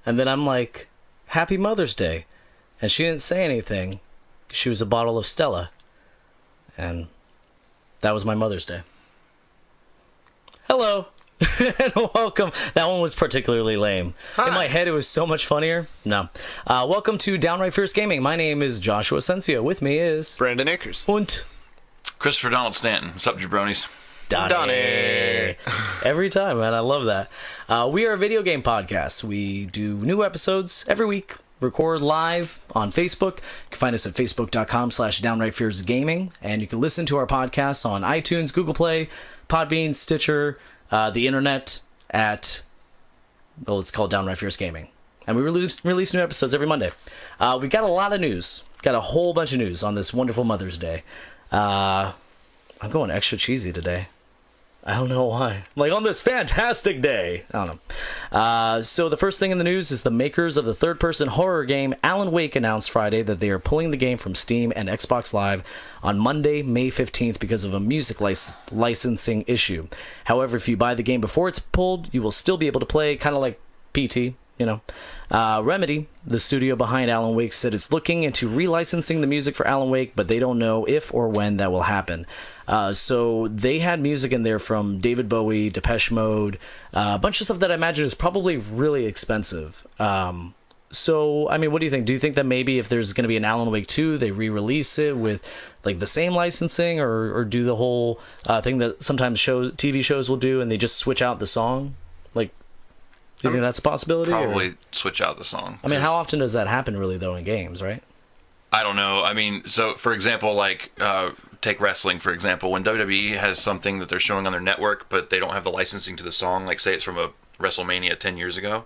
And then I'm like, Happy Mother's Day. And she didn't say anything. She was a bottle of Stella. And that was my Mother's Day. Hello. And welcome. That one was particularly lame. Hi. In my head, it was so much funnier. No. Welcome to Downright Fierce Gaming. My name is Joshua Asensio. With me is... Brandon Akers. Und... Christopher Donald Stanton. What's up, jabronis? Donnie. Every time, man. I love that. We are a video game podcast. We do new episodes every week. Record live on Facebook. You can find us at facebook.com/downrightfiercegaming. And you can listen to our podcasts on iTunes, Google Play, Podbean, Stitcher, the internet at... Well, it's called Downright Fierce Gaming. And we release new episodes every Monday. We got a lot of news. Got a whole bunch of news on this wonderful Mother's Day. I'm going extra cheesy today. I don't know why. Like, on this fantastic day. I don't know. So the first thing in the news is the makers of the third-person horror game Alan Wake announced Friday that they are pulling the game from Steam and Xbox Live on Monday, May 15th because of a music licensing issue. However, if you buy the game before it's pulled, you will still be able to play, kind of like PT, you know. Remedy, the studio behind Alan Wake, said it's looking into relicensing the music for Alan Wake, but they don't know if or when that will happen. So they had music in there from David Bowie, Depeche Mode, a bunch of stuff that I imagine is probably really expensive. So, I mean, what do you think? Do you think that maybe if there's going to be an Alan Wake 2, they re-release it with like the same licensing, or do the whole thing that sometimes TV shows will do and they just switch out the song? Like, do you think that's a possibility? Probably switch out the song. I mean, how often does that happen really, though, in games, right? I don't know. I mean, so, for example, like, take wrestling, for example. When WWE has something that they're showing on their network, but they don't have the licensing to the song, like, say it's from a WrestleMania 10 years ago,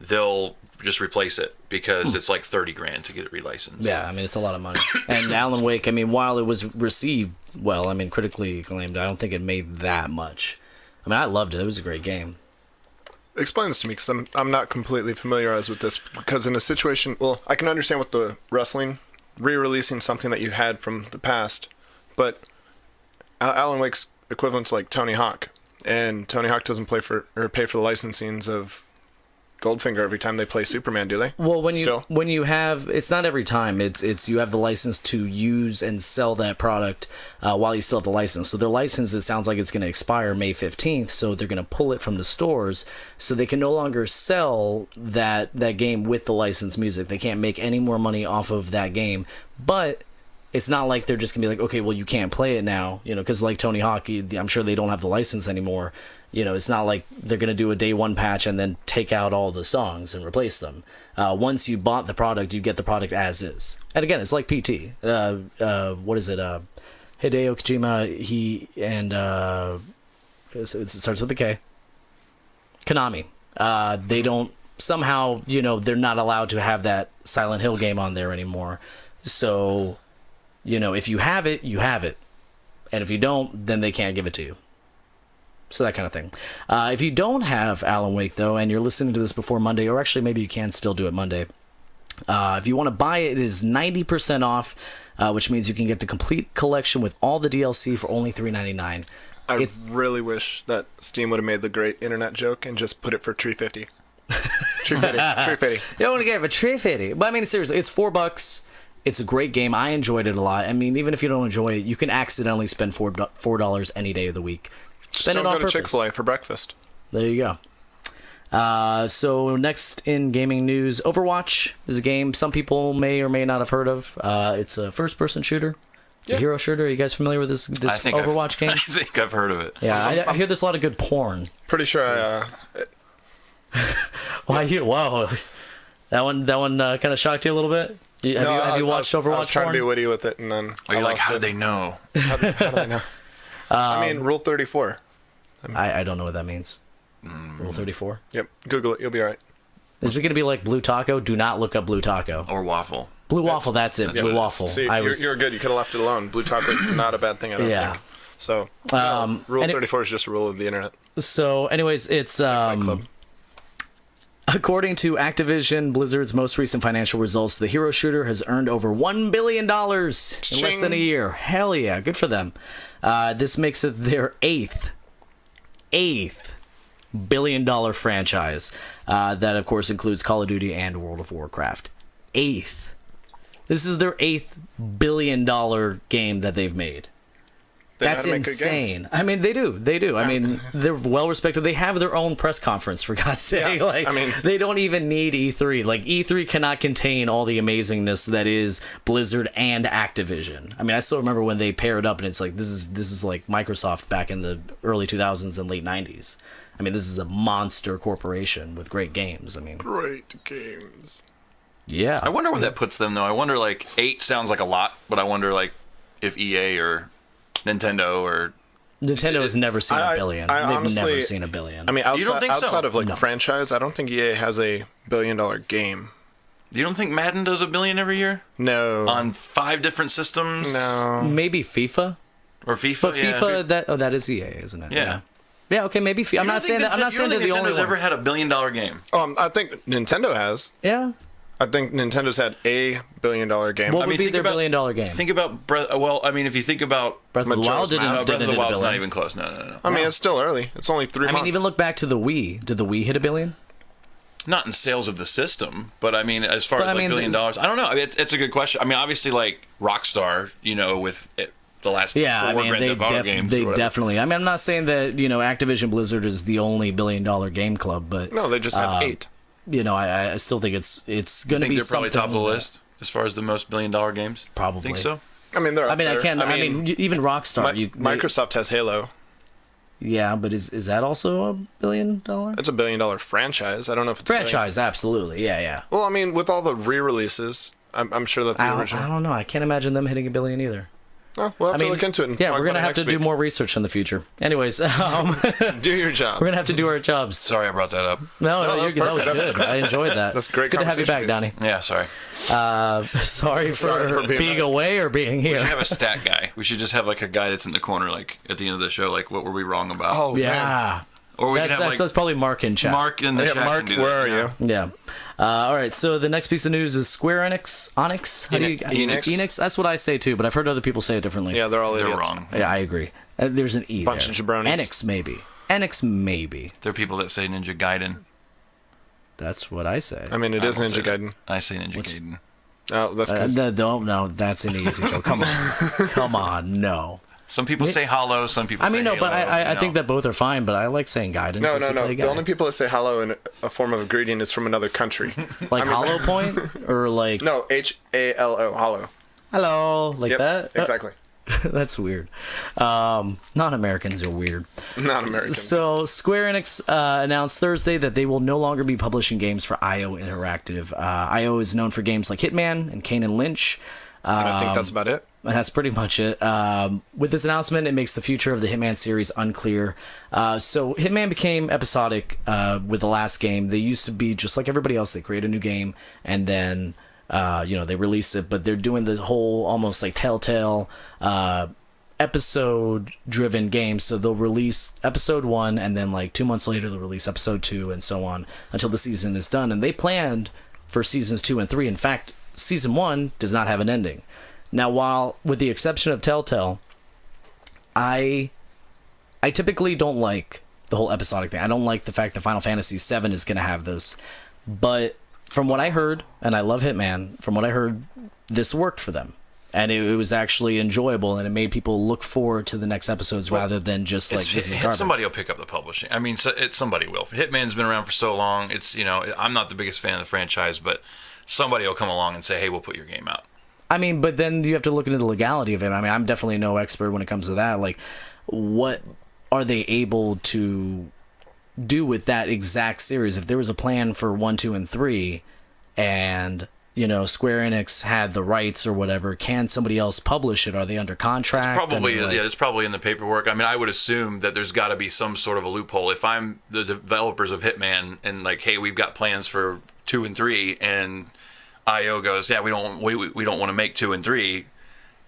they'll just replace it because it's like $30,000 to get it relicensed. Yeah, I mean, it's a lot of money. And Alan Wake, I mean, while it was received well, I mean, critically acclaimed, I don't think it made that much. I mean, I loved it. It was a great game. Explain this to me, because I'm not completely familiarized with this. Because in a situation, well, I can understand with the wrestling, re-releasing something that you had from the past, but Alan Wake's equivalent to like Tony Hawk, and Tony Hawk doesn't pay for the licensings of Goldfinger every time they play Superman, do they? Well, when you have, it's not every time. It's you have the license to use and sell that product while you still have the license. So their license, it sounds like it's going to expire May 15th. So they're going to pull it from the stores, so they can no longer sell that game with the licensed music. They can't make any more money off of that game. But it's not like they're just going to be like, okay, well, you can't play it now, you know, because like Tony Hawk, I'm sure they don't have the license anymore. You know, it's not like they're going to do a day one patch and then take out all the songs and replace them. Once you bought the product, you get the product as is. And again, it's like PT. What is it? Hideo Kojima, it starts with a K. Konami. They don't, somehow, you know, they're not allowed to have that Silent Hill game on there anymore. So, you know, if you have it, you have it. And if you don't, then they can't give it to you. So that kind of thing. If you don't have Alan Wake, though, and you're listening to this before Monday, or actually maybe you can still do it Monday, if you want to buy it, it is 90% off, which means you can get the complete collection with all the DLC for only $3.99. I really wish that Steam would have made the great internet joke and just put it for $3.50. $3.50. You want to get it for $3.50. But I mean, seriously, it's $4. It's a great game. I enjoyed it a lot. I mean, even if you don't enjoy it, you can accidentally spend $4 any day of the week. Just don't go to Chick-fil-A for breakfast. There you go. So next in gaming news, Overwatch is a game some people may or may not have heard of. It's a first-person shooter. It's a hero shooter. Are you guys familiar with this Overwatch game? I think I've heard of it. Yeah, I hear there's a lot of good porn. Pretty sure Whoa. That one kind of shocked you a little bit? Have you watched Overwatch porn? I was trying to be witty with it, and then... Are you like, how did they know? How did they know? I mean, Rule 34. I don't know what that means. Rule 34? Yep. Google it. You'll be all right. Is it going to be like Blue Taco? Do not look up Blue Taco. Or Waffle. Blue Waffle, that's it. Blue Waffle. See, you're good. You could have left it alone. Blue Taco is not a bad thing, I don't think. So, Rule 34 is just a rule of the internet. So, anyways, it's... According to Activision Blizzard's most recent financial results, the hero shooter has earned over $1 billion in less than a year. Hell yeah, good for them. This makes it their eighth billion franchise that, of course, includes Call of Duty and World of Warcraft. Eighth. This is their $8 billion game that they've made. That's insane. I mean, they do. I mean, they're well respected. They have their own press conference, for God's sake. Yeah, like, I mean, they don't even need E3. Like, E3 cannot contain all the amazingness that is Blizzard and Activision. I mean, I still remember when they paired up, and it's like this is like Microsoft back in the early 2000s and late 90s. I mean, this is a monster corporation with great games. I mean, great games. Yeah. I wonder where that puts them, though. I wonder, like, 8 sounds like a lot, but I wonder, like, if EA or Nintendo or... Nintendo has never seen a billion. They've honestly, never seen a billion. I mean, You don't think so? outside of, like, No. franchise, I don't think EA has a billion-dollar game. You don't think Madden does $1 billion every year? No. On 5 different systems? No. Maybe FIFA? Or FIFA? But Yeah, FIFA, that is EA, isn't it? Yeah. Yeah, okay, maybe FIFA. I'm not saying that. I'm not saying they're the only Nintendo's one. ever had $1 billion game. I think Nintendo has. Yeah. I think Nintendo's had a billion-dollar game. What I would mean, be think their about- $1 billion game? Think about Breath. Well, I mean, if you think about Breath of the Majora's Wild didn't, Mask. Breath of the hit Wild's $1 not billion. even close. No. I mean, it's still early. It's only 3 I months. mean, even look back to the Wii. Did the Wii hit $1 billion? Not in sales of the system, but I mean, as far But as I like mean, $1 billion, I don't know. It's a good question. I mean, obviously, like Rockstar, with the last Yeah, I 4 mean, Grand Theft Auto games. they or whatever. definitely. I mean, I'm not saying that Activision Blizzard is the only $1 billion game club, but No, they just had 8. I still think it's going You to think be they're probably something top of the that- list as far as the most $1 billion games? Probably. Think so? I mean, they're. I mean, up I there. can't. I mean, even Rockstar. Microsoft has Halo. Yeah, but is that also $1 billion? It's a billion-dollar franchise. I don't know if it's a billion. Franchise, absolutely. Yeah. Well, I mean, with all the re-releases, I'm sure that the I original. don't know. I can't imagine them hitting $1 billion either. Oh, we'll have to look into it. And yeah, talk we're gonna about it have to next do week. more research in the future. Anyways, Do your job. we're gonna have to do our jobs. Sorry, I brought that up. No, that was that was perfect. good. I enjoyed that. That's great It's good to have you back, Donnie. conversation Yeah, sorry. Sorry for being being back. away or being We here. should have a stat guy. We should just have like a guy that's in the corner, like at the end of the show, like what were we wrong about? Oh, man. Yeah, or we could that's, have like that's probably Mark in chat. Mark in the Yeah, chat. Mark, can do where are that. you? Yeah. All right. So the next piece of news is Square Enix. Onyx. How do you, Enix. Enix. That's what I say too, but I've heard other people say it differently. Yeah, they're all They're idiots. wrong. Yeah, I agree. There's an E. Bunch there. of jabronis. Enix maybe. Enix maybe. There are people that say Ninja Gaiden. That's what I say. I mean, it is won't say Ninja that. Gaiden. I say Ninja Gaiden. Oh, that's because No, that's an easy joke. Come on, come on, no. Some people say Hollow. Some people. I mean, say no, Halo, but I you think know. that both are fine. But I like saying Gaiden. no. 'cause you play The Gaiden. only people that say hello in a form of a greeting is from another country. like Hollow Point or like No, HALO, hollow. hello, like Yep, that. exactly. That's weird. Non-Americans are weird. Not American. So Square Enix announced Thursday that they will no longer be publishing games for IO Interactive. IO is known for games like Hitman and Kane and Lynch. And I think that's about it. And that's pretty much it. With this announcement, it makes the future of the Hitman series unclear. So Hitman became episodic with the last game. They used to be just like everybody else. They create a new game and then they release it. But they're doing the whole almost like Telltale episode-driven game. So they'll release episode 1 and then like 2 months later they'll release episode 2 and so on until the season is done. And they planned for seasons 2 and 3. In fact, season 1 does not have an ending. Now, while with the exception of Telltale, I typically don't like the whole episodic thing. I don't like the fact that Final Fantasy VII is going to have this. But from what I heard, and I love Hitman, from what I heard, this worked for them. And it was actually enjoyable, and it made people look forward to the next episodes rather than just like, this is garbage. Somebody will pick up the publishing. I mean, somebody will. Hitman's been around for so long. I'm not the biggest fan of the franchise, but somebody will come along and say, hey, we'll put your game out. I mean, but then you have to look into the legality of it. I mean, I'm definitely no expert when it comes to that. Like, what are they able to do with that exact series? If there was a plan for 1, 2, and 3, and Square Enix had the rights or whatever, can somebody else publish it? Are they under contract? It's probably in the paperwork. I mean, I would assume that there's got to be some sort of a loophole. If I'm the developers of Hitman and like, hey, we've got plans for 2 and 3, and IO goes, yeah, we don't want to make 2 and 3.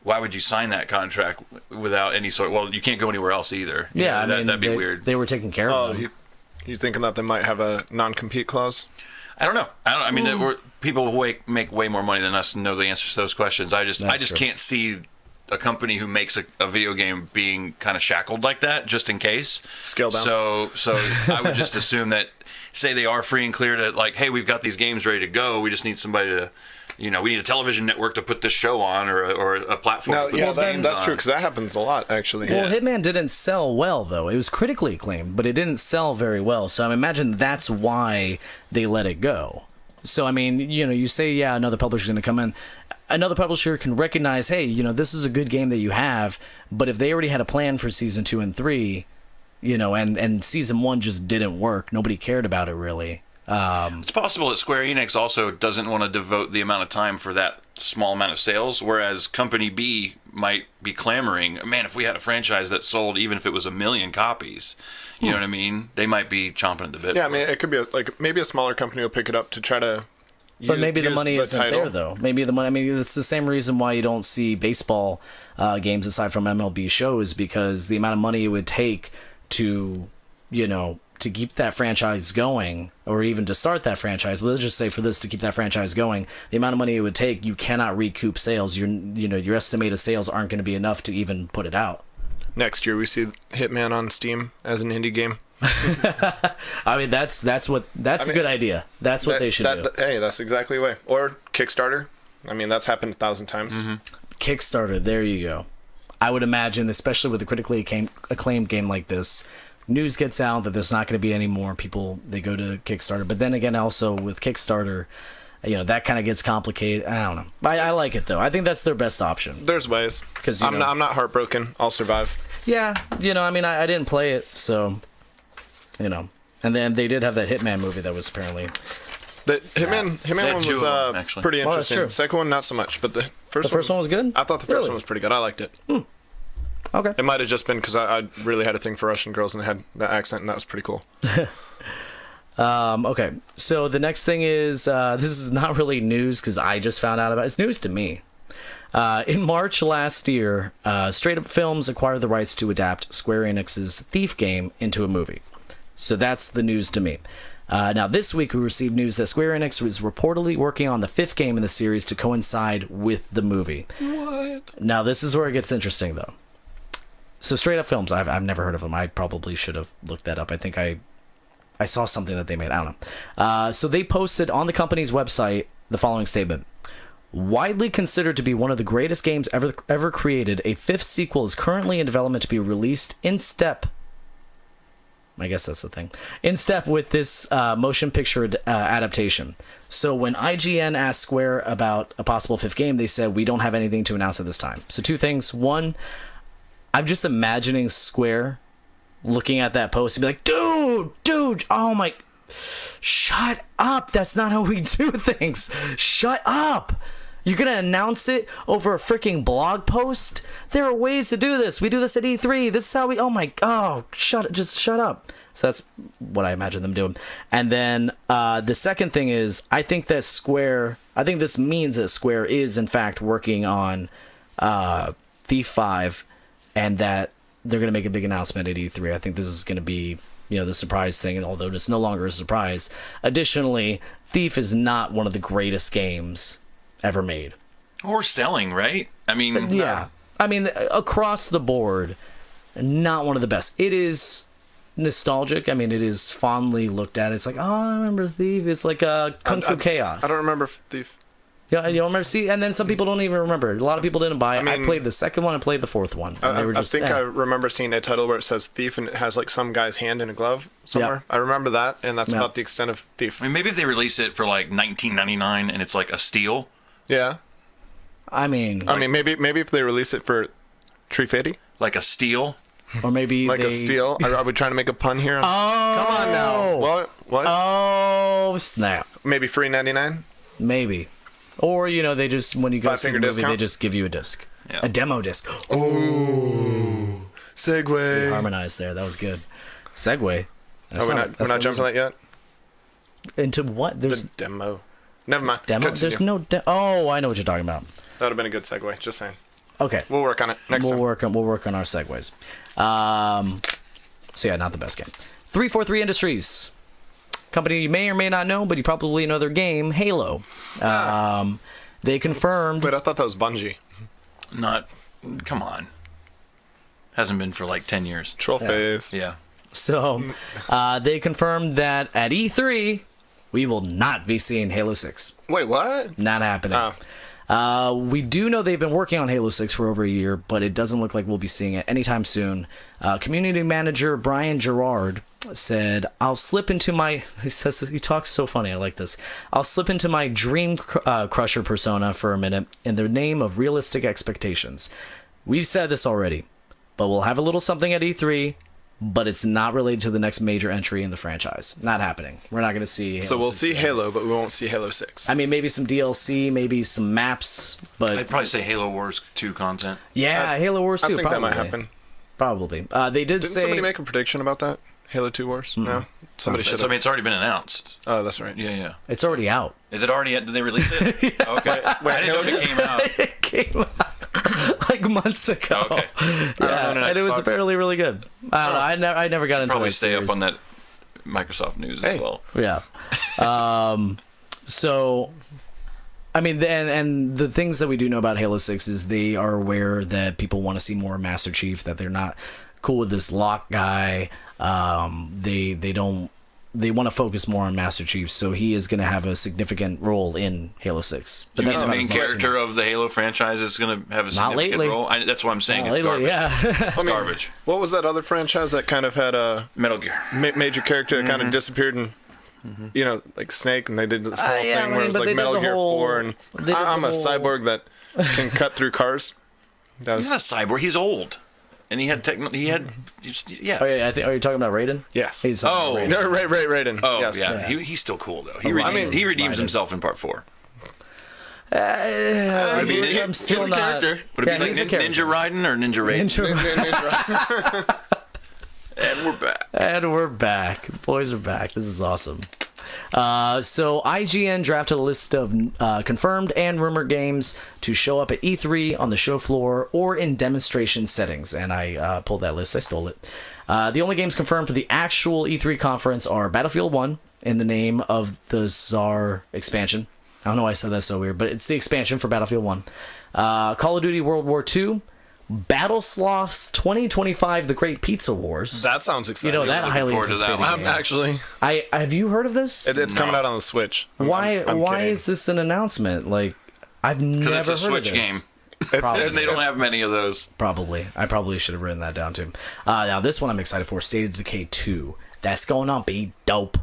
Why would you sign that contract without any sort? Well, you can't go anywhere else either. Yeah, that'd be weird. They were taking care of them. You thinking that they might have a non-compete clause? I don't know. I mean, people who make way more money than us and know the answers to those questions. I just true. can't see a company who makes a video game being kind of shackled like that, just in case. Scale down. So I would just assume that, say they are free and clear to, like, hey, we've got these games ready to go. We just need somebody to, we need a television network to put this show on, or a platform. No, to put yeah, these that's games true, on. because that happens a lot, actually. Well, Hitman didn't sell well, though. It was critically acclaimed, but it didn't sell very well. So I imagine that's why they let it go. So, I mean, you say, yeah, another publisher's going to come in. Another publisher can recognize, hey, this is a good game that you have, but if they already had a plan for season 2 and 3, and season 1 just didn't work, nobody cared about it really. It's possible that Square Enix also doesn't want to devote the amount of time for that small amount of sales, whereas Company B might be clamoring, man, if we had a franchise that sold even if it was 1 million copies, you know what I mean? They might be chomping at the bit. Yeah, I mean, it could be maybe a smaller company will pick it up to try to. But maybe the use money isn't title. there, though. Maybe the money. I mean, it's the same reason why you don't see baseball games aside from MLB shows, because the amount of money it would take to, to keep that franchise going, or even to start that franchise. Well, let's just say for this to keep that franchise going, the amount of money it would take, you cannot recoup sales. Your estimated sales aren't going to be enough to even put it out. Next year, we see Hitman on Steam as an indie game. I mean, that's a good idea. That's what they should do. Hey, that's exactly the way. Or Kickstarter. I mean, that's happened 1,000 times. Mm-hmm. Kickstarter, there you go. I would imagine, especially with a critically acclaimed game like this, news gets out that there's not going to be any more people, they go to Kickstarter. But then again, also with Kickstarter, that kind of gets complicated. I don't know. I like it, though. I think that's their best option. There's ways. 'Cause, I'm not heartbroken. I'll survive. Yeah, I mean, I didn't play it, so, And then they did have that Hitman movie that was apparently... The Hitman They one had two was of them, actually. pretty Oh, that's interesting. true. The second one, not so much. But the first one was good? I thought the first Really? one was pretty good. I liked it. Okay. It might have just been because I really had a thing for Russian girls and they had that accent, and that was pretty cool. Okay, so the next thing is, this is not really news because I just found out about it. It's news to me. In March last year, Straight Up Films acquired the rights to adapt Square Enix's Thief game into a movie. So that's the news to me. Now, this week we received news that Square Enix was reportedly working on the 5th game in the series to coincide with the movie. What? Now, this is where it gets interesting, though. So Straight Up Films, I've never heard of them. I probably should have looked that up. I think I saw something that they made. I don't know. So they posted on the company's website the following statement. Widely considered to be one of the greatest games ever created, a 5th sequel is currently in development to be released in step. I guess that's the thing. In step with this motion picture adaptation. So when IGN asked Square about a possible 5th game, they said, we don't have anything to announce at this time. So 2 things. One, I'm just imagining Square looking at that post and be like, dude, oh my, shut up. That's not how we do things. Shut up. You're going to announce it over a freaking blog post? There are ways to do this. We do this at E3. This is how just shut up. So that's what I imagine them doing. And then the second thing is, I think this means that Square is in fact working on Thief 5 and that they're going to make a big announcement at E3. I think this is going to be, the surprise thing, and although it's no longer a surprise. Additionally, Thief is not one of the greatest games ever made. Or selling, right? I mean... Yeah. I mean, across the board, not one of the best. It is nostalgic. I mean, it is fondly looked at. It's like, oh, I remember Thief. It's like Kung Fu Chaos. I don't remember Thief. Yeah, you don't remember? See, and then some people don't even remember. A lot of people didn't buy it. I mean, played the second one and played the 4th one. I remember seeing a title where it says Thief and it has like some guy's hand in a glove somewhere. Yeah. I remember that, and that's about the extent of Thief. I mean, maybe if they release it for like $19.99 and it's like a steal. Yeah. I mean, maybe if they release it for $3.50, like a steal, or maybe like a steal. Are we trying to make a pun here? Oh, come on now. What? Oh, snap. Maybe $3.99. Maybe. Or, they just, when you go see the movie, discount? they just give you a disc. Yeah. A demo disc. Oh. Segue. We harmonized there. That was good. Segue. We're not jumping that yet? Into what? There's the demo. Never mind. Demo? Continue. There's no oh, I know what you're talking about. That would have been a good segue, just saying. Okay. We'll work on it next time. We'll work on our segues. So yeah, not the best game. 343 Industries. Company you may or may not know, but you probably know their game, Halo. They confirmed... Wait, I thought that was Bungie. not Come on. Hasn't been for like 10 years. Troll face. Yeah. So they confirmed that at E3, we will not be seeing Halo 6. Wait, what? Not happening. We do know they've been working on Halo 6 for over a year, but it doesn't look like we'll be seeing it anytime soon. Community manager Brian Gerard said, I'll slip into my... He talks so funny, I like this. I'll slip into my dream crusher persona for a minute in the name of realistic expectations. We've said this already, but we'll have a little something at E3, but it's not related to the next major entry in the franchise. Not happening. We're not going to see Halo So we'll 6 see yet. Halo, but we won't see Halo 6. I mean, maybe some DLC, maybe some maps, but... I'd probably say Halo Wars 2 content. Yeah, Halo Wars 2, I think probably. that might happen. Probably. They did Didn't say... somebody make a prediction about that? Halo 2 Wars? No? Somebody should I have. mean, it's already been announced. Oh, that's right. Yeah. It's already out. Is it already? Did they release it? Okay. Wait, I didn't know if it came out. It came out like months ago. Okay. Yeah, own an and it was Xbox. apparently really good. I don't know. I never got into Probably that stay series. up on that Microsoft news Hey. as well. Yeah. So, I mean, and the things that we do know about Halo 6 is they are aware that people want to see more Master Chief, that they're not cool with this Locke guy. They want to focus more on Master Chief, so he is going to have a significant role in Halo 6. But You mean the about main as much- character of the Halo franchise is going to have a significant lately. role? That's what I'm saying. Not It's lately, garbage. yeah. I mean, Garbage. What was that other franchise that kind of had a Metal Gear. major character that kind of disappeared and, you know, like Snake, and they did this whole yeah, thing I where mean, it was but like they did Metal the Gear whole- 4, and they did I'm the a whole- cyborg that can cut through cars. That He's was, not a cyborg. He's old, and he had yeah. Oh, yeah, are you talking about Raiden? yes. He's talking about Raiden. No, right, Raiden. Oh yes. yeah, Yeah. he's still cool though. I mean, He redeems Raiden. himself in part 4. I mean, I'm still he's a not. character. Would it Yeah, be he's a like character. Ninja Raiden or Ninja Raiden? Ninja- And we're back. And we're back. The boys are back. This is awesome. So IGN drafted a list of confirmed and rumored games to show up at E3 on the show floor or in demonstration settings. And I pulled that list. I stole it. The only games confirmed for the actual E3 conference are Battlefield 1 in the name of the Tsar expansion. I don't know why I said that so weird, but it's the expansion for Battlefield 1. Call of Duty World War II. Battle Sloths 2025 The Great Pizza Wars. That sounds exciting. You know, that looking highly forward to that anticipated one. game. I'm actually. Have you heard of this? It's coming out on the Switch. Why I'm why kidding. is this an announcement? Like, I've never Because it's a heard Switch of this. game. Probably. And they don't have many of those. Probably. I probably should have written that down too. Now this one I'm excited for. State of Decay 2. That's going on. Be dope.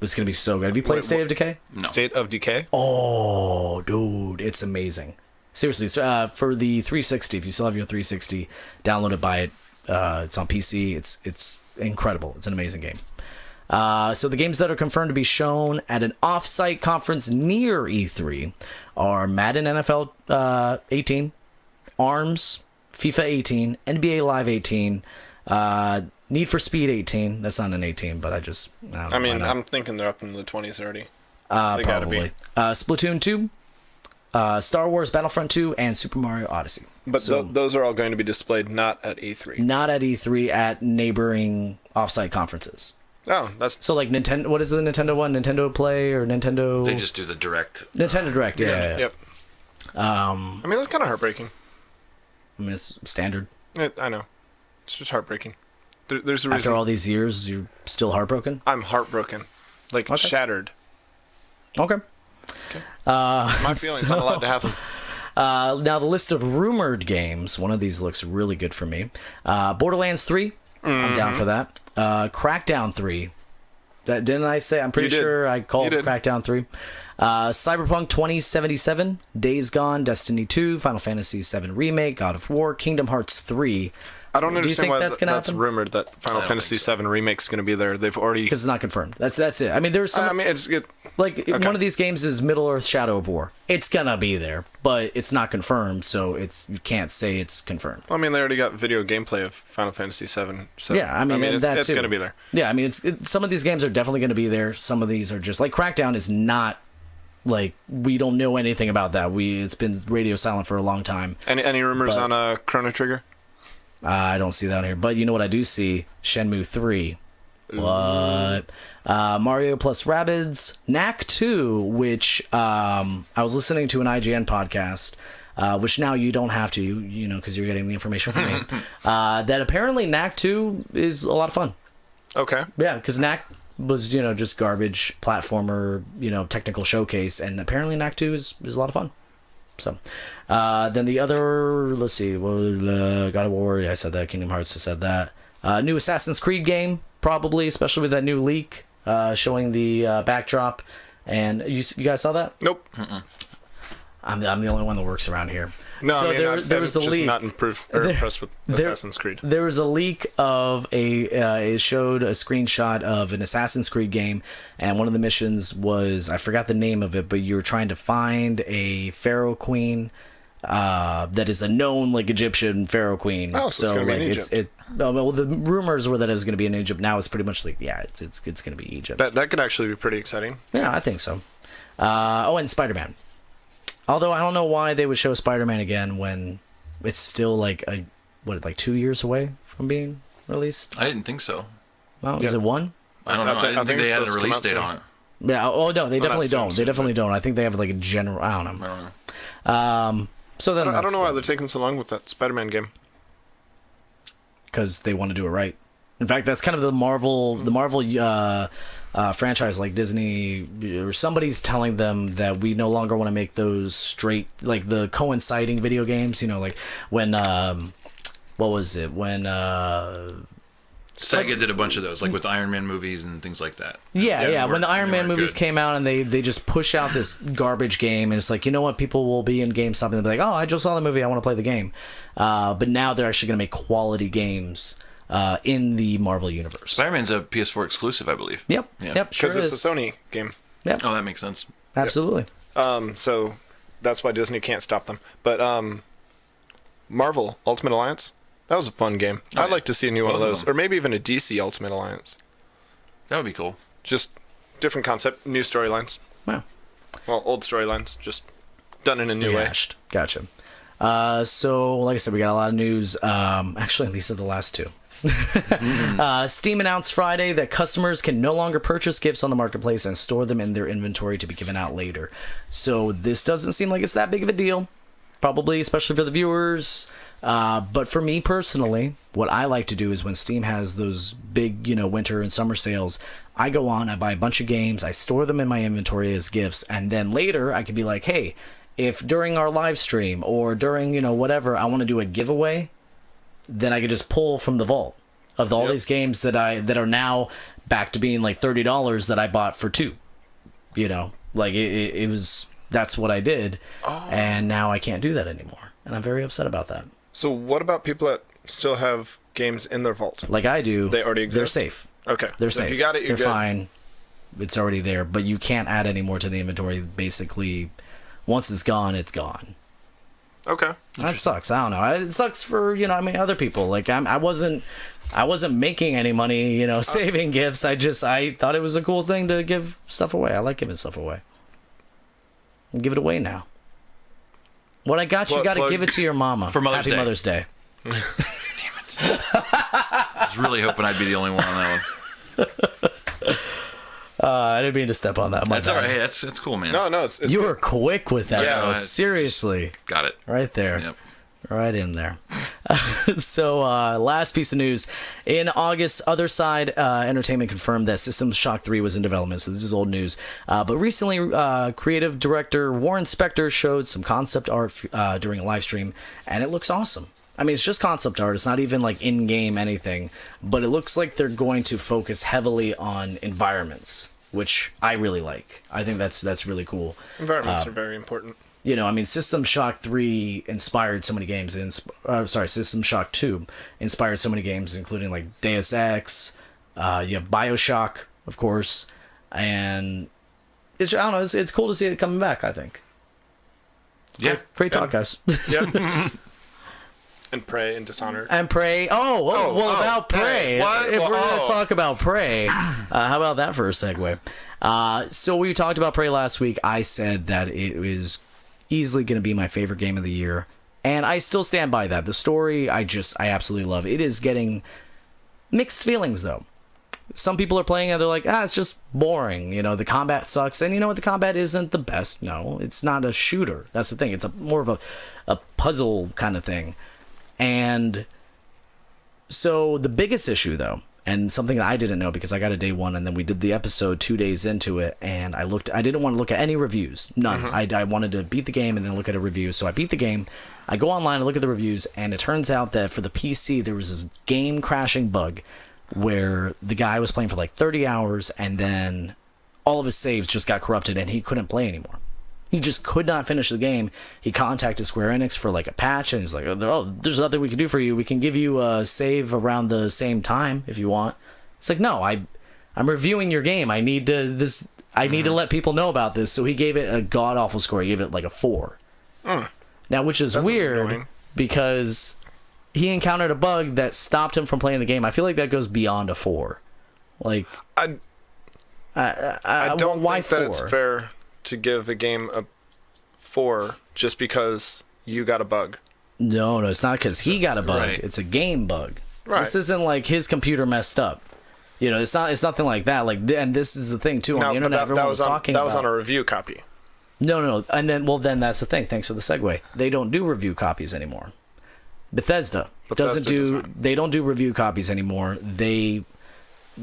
This is gonna be so good. Have you played Wait, State of Decay? No. State of Decay? Oh, dude, it's amazing. Seriously, for the 360, if you still have your 360, download it, buy it. It's on PC. It's incredible. It's an amazing game. So the games that are confirmed to be shown at an off-site conference near E3 are Madden NFL 18, ARMS, FIFA 18, NBA Live 18, Need for Speed 18. That's not an 18, but I don't know I why mean, not. I'm thinking they're up in the 20s already. They gotta be. Probably. Splatoon 2, Star Wars Battlefront 2, and Super Mario Odyssey. But So- those are all going to be displayed not at E3. Not at E3, at neighboring offsite conferences. Oh, that's So like Nintendo, what is the Nintendo one? Nintendo Play or Nintendo? They just do the direct. Nintendo Direct, yeah. Yep. I mean, that's kind of heartbreaking. I mean, it's standard. I know. It's just heartbreaking. There's a reason. After all these years, you're still heartbroken? I'm heartbroken. Like, Okay. shattered. Okay. My feelings. I'm allowed to have them. Now, the list of rumored games, one of these looks really good for me. Borderlands 3, I'm down for that. Crackdown 3. Didn't I say? I'm pretty You did. sure I called You did. Crackdown 3. Cyberpunk 2077, Days Gone, Destiny 2, Final Fantasy 7 Remake, God of War, Kingdom Hearts 3. I don't Do you understand think why that's gonna that's happen? rumored that Final don't Fantasy think so. VII Remake's going to be there. They've already... Because it's not confirmed. That's it. I mean, there's some... I mean, it's good. Like, one of these games is Middle-earth Shadow of War. It's gonna be there, but it's not confirmed, so you can't say it's confirmed. I mean, they already got video gameplay of Final Fantasy VII. So, Yeah, I mean and that it's too. going to be there. Yeah, I mean, some of these games are definitely going to be there. Some of these are just... Like, Crackdown is not... Like, we don't know anything about that. It's been radio silent for a long time. Any rumors But- on Chrono Trigger? I don't see that here. But you know what I do see? Shenmue 3. What? Mario plus Rabbids. Knack 2, which I was listening to an IGN podcast which now you don't have to, you know, because you're getting the information from me. That apparently Knack 2 is a lot of fun. Okay. Yeah, because Knack was, you know, just garbage platformer, you know, technical showcase, and apparently Knack 2 is a lot of fun. So, then the other, let's see, God of War, I said that. Kingdom Hearts, I said that. New Assassin's Creed game, probably, especially with that new leak showing the backdrop. And you guys saw that? Nope. I'm the only one that works around here. No, so I mean, there was a just leak. not impressed with Assassin's Creed. There was a leak of it showed a screenshot of an Assassin's Creed game, and one of the missions was, I forgot the name of it, but you were trying to find a pharaoh queen that is a known like Egyptian pharaoh queen. Oh, so it's gonna be in Egypt. Well, the rumors were that it was going to be in Egypt. Now it's pretty much like, yeah, it's going to be Egypt. That could actually be pretty exciting. Yeah, I think so. And Spider-Man. Although I don't know why they would show Spider-Man again when it's still like 2 years away from being released. I didn't think so. Well, is it one? I don't know. I didn't think they had a it's supposed to release come date out on it. Yeah. Oh no, they definitely don't. soon, They definitely don't. I think they have like a general. I don't know. I don't know. So then I don't know why they're taking so long with that Spider-Man game. because they want to do it right. In fact, that's kind of the Marvel franchise, like Disney or somebody's telling them that we no longer want to make those straight, like the coinciding video games. You know, like when what was it when Sega did a bunch of those, like with the Iron Man movies and things like that. Yeah. They When the Iron they Man weren't movies good. came out and they just push out this garbage game, and it's like, you know what, people will be in GameStop and they'll be like, oh, I just saw the movie, I want to play the game. But now they're actually going to make quality games in the Marvel universe. Spider-Man's a PS4 exclusive, I believe. Yep. Yeah. Yep. Sure Because is. it's a Sony game. Yep. Oh, that makes sense. Absolutely. So that's why Disney can't stop them. But Marvel Ultimate Alliance, that was a fun game. Oh, I'd yeah. like to see a new one of Both of those, them. or maybe even a DC Ultimate Alliance. That would be cool. Just different concept, new storylines. Wow. Well, old storylines, just done in a new way. Rehashed. Gotcha. So, like I said, we got a lot of news. Actually, these are the last two. Steam announced Friday that customers can no longer purchase gifts on the marketplace and store them in their inventory to be given out later. So this doesn't seem like it's that big of a deal, probably, especially for the viewers. But for me personally, what I like to do is when Steam has those big, winter and summer sales, I go on, I buy a bunch of games, I store them in my inventory as gifts, and then later I could be like, hey, if during our live stream or during, whatever, I want to do a giveaway, then I could just pull from the vault of all these games that are now back to being like $30 that I bought for $2. Like it was, that's what I did. And now I can't do that anymore. And I'm very upset about that. So what about people that still have games in their vault? Like I do. They already exist? They're safe. Okay. They're so safe. if you got it, you're They're good. fine. It's already there, but you can't add any more to the inventory. Basically, once it's gone, it's gone. Okay. That sucks. I don't know. It sucks for other people. Like I wasn't making any money, saving gifts. I thought it was a cool thing to give stuff away. I like giving stuff away. And give it away now. What I got, you got to give it to your mama For Mother's Happy Day. Mother's Day. Damn it. I was really hoping I'd be the only one on that one. I didn't mean to step on that. My That's all bad. right. Hey, that's cool, man. No, it's You were quick with that. Yeah, though. it's Seriously. Got it. Right there. Yep. Right in there. So, last piece of news. In August, Other Side Entertainment confirmed that System Shock 3 was in development, so this is old news. But recently, creative director Warren Spector showed some concept art during a live stream, and it looks awesome. I mean, it's just concept art. It's not even like in-game anything, but it looks like they're going to focus heavily on environments, which I really like. I think that's really cool. environments are very important. System Shock 3 inspired so many games. System Shock 2 inspired so many games, including like Deus Ex. You have BioShock, of course, and I don't know. It's cool to see it coming back. I think. Yeah. Great talk, guys. Yeah. And Prey and Dishonored. And Prey. About Prey. Hey, what? If we're going Oh. to talk about Prey, how about that for a segue? So we talked about Prey last week. I said that it was easily going to be my favorite game of the year, and I still stand by that. The story, I absolutely love. It is getting mixed feelings, though. some people are playing it, they're like, it's just boring. You know, the combat sucks. And you know what? The combat isn't the best. No, it's not a shooter. That's the thing. It's more of a puzzle kind of thing. And so the biggest issue, though, and something that I didn't know because I got a day one and then we did the episode 2 days into it, and I didn't want to look at any reviews. None. I wanted to beat the game and then look at a review. So I beat the game. I go online and look at the reviews, and it turns out that for the PC, there was this game crashing bug where the guy was playing for like 30 hours and then all of his saves just got corrupted and he couldn't play anymore. He just could not finish the game. He contacted Square Enix for like a patch, and he's like, oh, there's nothing we can do for you. We can give you a save around the same time if you want. It's like, no, I'm reviewing your game. I need to let people know about this. So he gave it a god awful score. He gave it like a 4. Now, which is weird because he encountered a bug that stopped him from playing the game. I feel like that goes beyond a 4. Like, I don't why think that 4? it's fair to give a game a 4 just because you got a bug. No, it's not because he got a bug. Right. It's a game bug. Right. This isn't like his computer messed up. You know, it's nothing like that. Like, and this is the thing too. On the internet, everyone was talking about. That was on a review copy. No. And then that's the thing. Thanks for the segue. They don't do review copies anymore. Bethesda doesn't do. They don't do review copies anymore. They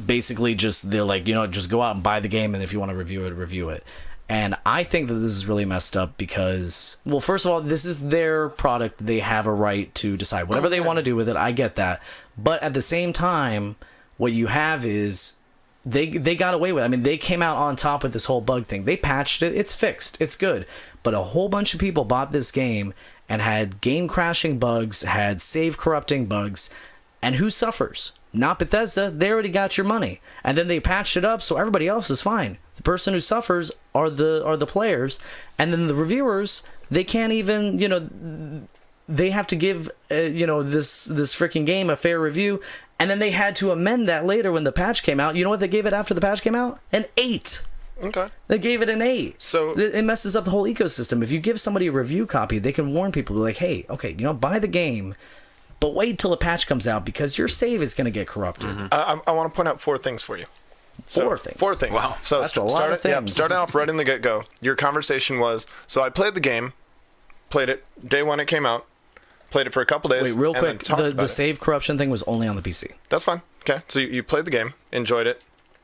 basically they're like, just go out and buy the game, and if you want to review it. And I think that this is really messed up because, well, first of all, this is their product. They have a right to decide whatever they want to do with it. I get that. But at the same time, what you have is they got away with it. I mean, they came out on top with this whole bug thing. They patched it. It's fixed. It's good. But a whole bunch of people bought this game and had game crashing bugs, had save corrupting bugs. And who suffers? Not Bethesda. They already got your money. And then they patched it up so everybody else is fine. The person who suffers are the players. And then the reviewers, they can't even, they have to give, this freaking game a fair review. And then they had to amend that later when the patch came out. You know what they gave it after the patch came out? An 8. Okay. They gave it an 8. So it messes up the whole ecosystem. If you give somebody a review copy, they can warn people, be like, hey, okay, buy the game, but wait till a patch comes out because your save is going to get corrupted. I want to point out 4 things for you. 4 things. 4 things. Wow. So That's a lot of things. Yeah, starting off right in the get-go, your conversation was, so I played the game, played it day one it came out, played it for a couple days. Wait, real and then quick, talked the about it. save corruption thing was only on the PC. That's fine. Okay, so you played the game, enjoyed it,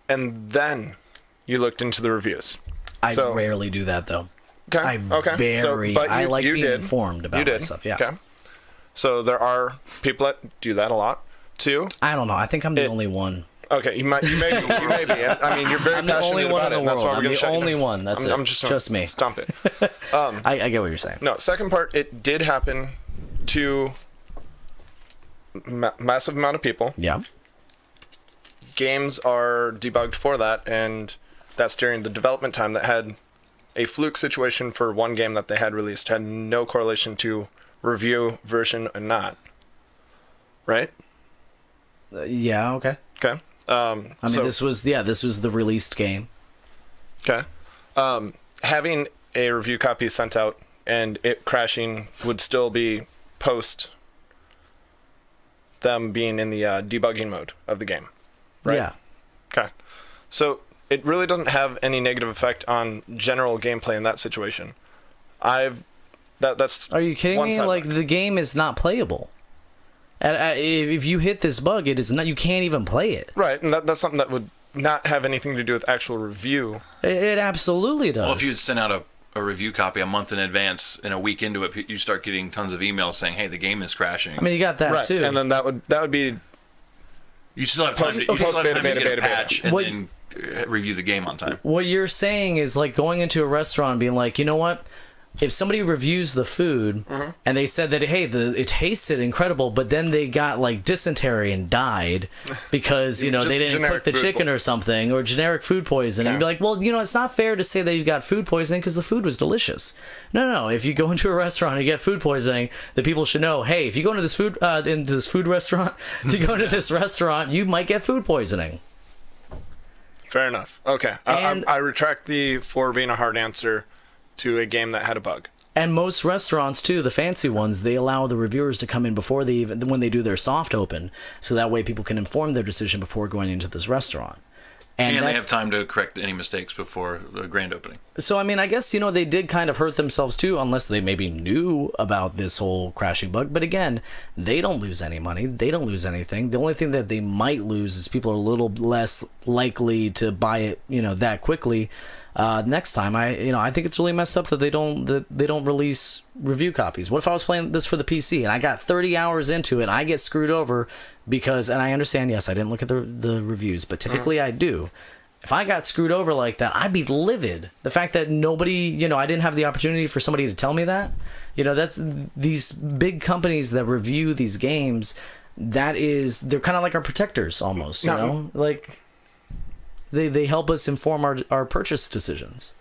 and then you looked into the reviews. I So- rarely do that, though. Okay. I like being informed about my stuff. Yeah. Okay. So there are people that do that a lot. 2. I don't know. I think I'm the only one. Okay, you may be. I mean, you're very I'm the passionate only one about in it, the and that's why world. we're I'm going to the shut you only down. one. That's I'm it. just me. Stomp it. I get what you're saying. No, second part, it did happen to massive amount of people. Yeah. Games are debugged for that, and that's during the development time that had a fluke situation for one game that they had released, had no correlation to review version and not. Right? Yeah. Okay. Okay. I mean, this was the released game. Okay. Having a review copy sent out and it crashing would still be post them being in the debugging mode of the game, right? Yeah. Okay. So it really doesn't have any negative effect on general gameplay in that situation. That's. Are you kidding one me? sidebar. Like, the game is not playable. If you hit this bug, it is not. You can't even play it. Right, and that's something that would not have anything to do with actual review. It absolutely does. Well, if you had sent out a review copy a month in advance, and a week into it, you start getting tons of emails saying, "Hey, the game is crashing." I mean, you got that Right, too. and then that would be. You still have time to get a patch and What- then review the game on time. What you're saying is like going into a restaurant and being like, you know what? If somebody reviews the food and they said that, hey, it tasted incredible, but then they got like dysentery and died because, they Just didn't cook generic the food chicken or something, or generic food poisoning. Okay. Be like, well, it's not fair to say that you got food poisoning because the food was delicious. No. If you go into a restaurant and you get food poisoning, the people should know, hey, if you go into this food restaurant, if you go into this restaurant, you might get food poisoning. Fair enough. Okay. And- I retract the 4 being a hard answer to a game that had a bug. And most restaurants too, the fancy ones, they allow the reviewers to come in before they even when they do their soft open, so that way people can inform their decision before going into this restaurant. And they have time to correct any mistakes before the grand opening. So, I mean, I guess, they did kind of hurt themselves too, unless they maybe knew about this whole crashing bug. But again, they don't lose any money. They don't lose anything. The only thing that they might lose is people are a little less likely to buy it, that quickly. Next time, I think it's really messed up that they don't release review copies. What if I was playing this for the PC and I got 30 hours into it and I get screwed over because, and I understand, yes, I didn't look at the reviews, but typically I do. If I got screwed over like that, I'd be livid. The fact that nobody, I didn't have the opportunity for somebody to tell me that, that's these big companies that review these games. They're kind of like our protectors almost, like. They help us inform our purchase decisions.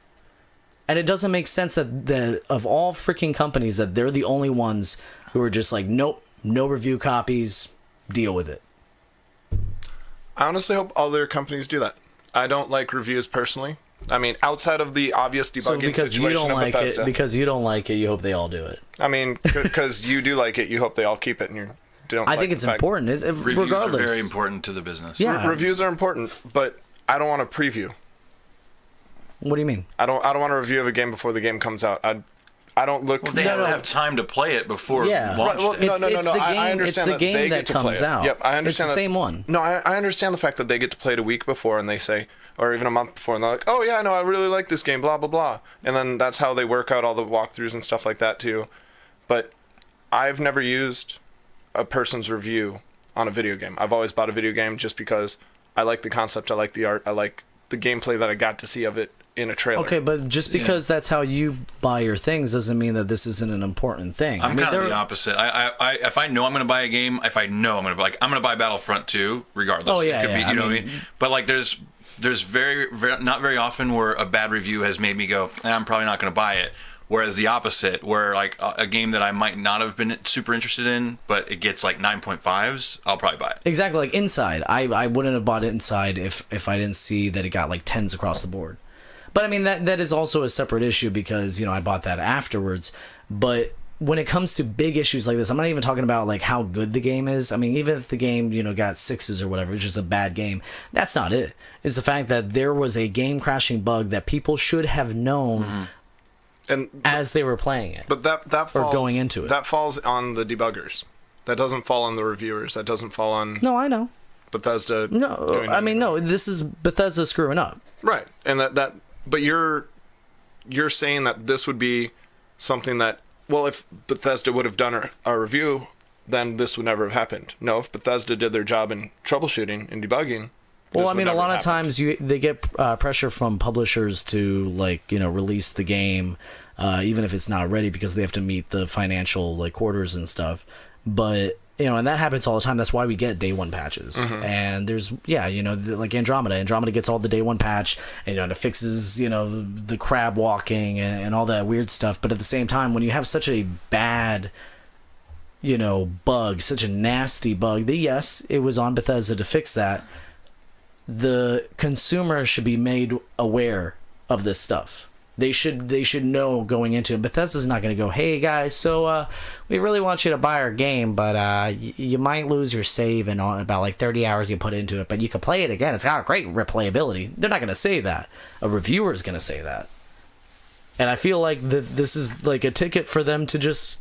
And it doesn't make sense that of all freaking companies that they're the only ones who are just like, nope, no review copies, deal with it. I honestly hope other companies do that. I don't like reviews personally. I mean, outside of the obvious debugging situation of Bethesda. Because you don't like it, you hope they all do it. I mean, because you do like it, you hope they all keep it, and you don't. I think it's important. Reviews regardless. are very important to the business. Yeah. Reviews are important, but I don't want a preview. What do you mean? I don't want a review of a game before the game comes out. I don't look. Well, they have to have time to play it before launch. Well, day. no. I understand it's the game that comes out. Yep, I understand. It's the same one. No, I understand the fact that they get to play it a week before, and they say, or even a month before, and they're like, "Oh yeah, no, I really like this game." Blah blah blah, and then that's how they work out all the walkthroughs and stuff like that too. But I've never used a person's review on a video game. I've always bought a video game just because I like the concept, I like the art, I like the gameplay that I got to see of it in a trailer. Okay, but just because that's how you buy your things doesn't mean that this isn't an important thing. I'm kind of the opposite. If I know I'm going to buy a game, I'm going to buy Battlefront 2 regardless. Oh yeah, it could be, what I mean? But like there's very not very often where a bad review has made me go, I'm probably not going to buy it. Whereas the opposite, where like a game that I might not have been super interested in, but it gets like 9.5s, I'll probably buy it. Exactly, like Inside. I wouldn't have bought it Inside if I didn't see that it got like 10s across the board. But I mean, that is also a separate issue because, I bought that afterwards. But when it comes to big issues like this, I'm not even talking about like how good the game is. I mean, even if the game, got 6s or whatever, which is a bad game, that's not it. It's the fact that there was a game crashing bug that people should have known as they were playing it. But that falls, or going into it. That falls on the debuggers. That doesn't fall on the reviewers. That doesn't fall on No, I know. Bethesda. No, I mean, no, this is Bethesda screwing up. Right. And but you're saying that this would be something that, well, if Bethesda would have done a review, then this would never have happened. No, if Bethesda did their job in troubleshooting and debugging. Well, I mean, a lot of times they get pressure from publishers to release the game, even if it's not ready because they have to meet the financial quarters and stuff. But and that happens all the time. That's why we get day one patches. And there's like Andromeda. Andromeda gets all the day one patch, and it fixes the crab walking and all that weird stuff. But at the same time, when you have such a bad bug, such a nasty bug, yes, it was on Bethesda to fix that. The consumer should be made aware of this stuff. They should know going into it. Bethesda's not going to go, hey guys, so we really want you to buy our game, but you might lose your save in about like 30 hours you put into it, but you can play it again. It's got great replayability. They're not going to say that. A reviewer is going to say that. And I feel like this is like a ticket for them to just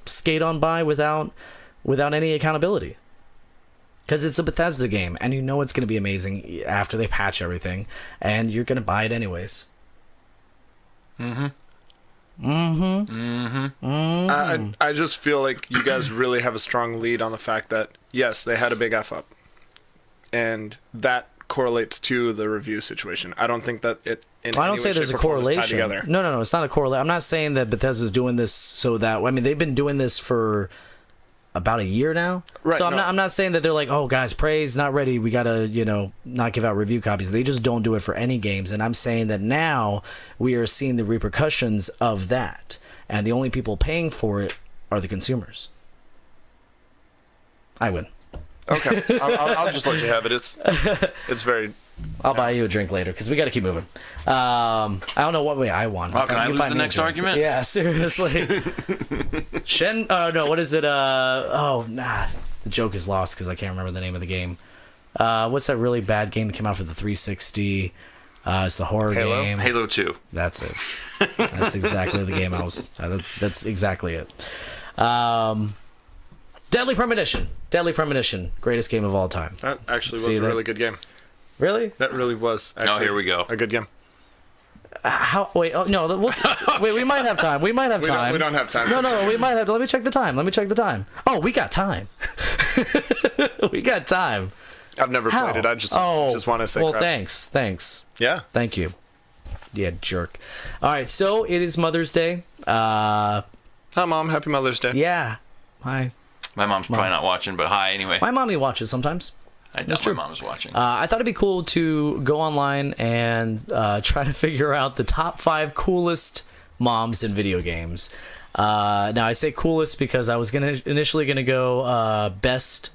skate on by without any accountability. Because it's a Bethesda game, and it's going to be amazing after they patch everything, and you're going to buy it anyways. I just feel like you guys really have a strong lead on the fact that, yes, they had a big F-up. And that correlates to the review situation. I don't think that it in I don't any say way, there's shape, a or form is tied correlation. together. No, it's not a correlation. I'm not saying that Bethesda's doing this so that... I mean, they've been doing this for about a year now. Right, so I'm not saying that they're like, oh, guys, praise, not ready. We got to, not give out review copies. They just don't do it for any games. And I'm saying that now we are seeing the repercussions of that. And the only people paying for it are the consumers. I win. Okay, I'll just let you have it. It's very. I'll buy you a drink later because we got to keep moving. I don't know what way I won. Well, can I lose the next argument? Yeah, seriously. No, what is it? The joke is lost because I can't remember the name of the game. What's that really bad game that came out for the 360? It's the horror game. Halo 2. That's it. That's exactly the game I was. That's exactly it. Deadly Premonition. Deadly Premonition. Greatest game of all time. That actually was a really good game. Really? That really was. Actually here we go. A good game. Wait. Oh no. Wait. We might have time. We might have time. We don't have time. No. We might have. Let me check the time. Oh, we got time. We got time. I've never played it. I just want to say. Well, crap. thanks. Yeah. Thank you. Yeah, jerk. All right. So it is Mother's Day. Hi, Mom. Happy Mother's Day. Yeah. Hi. My mom's probably not watching, but hi anyway. My mommy watches sometimes. I doubt my mom is watching. I thought it'd be cool to go online and try to figure out the top 5 coolest moms in video games. Now I say coolest because I was initially gonna go best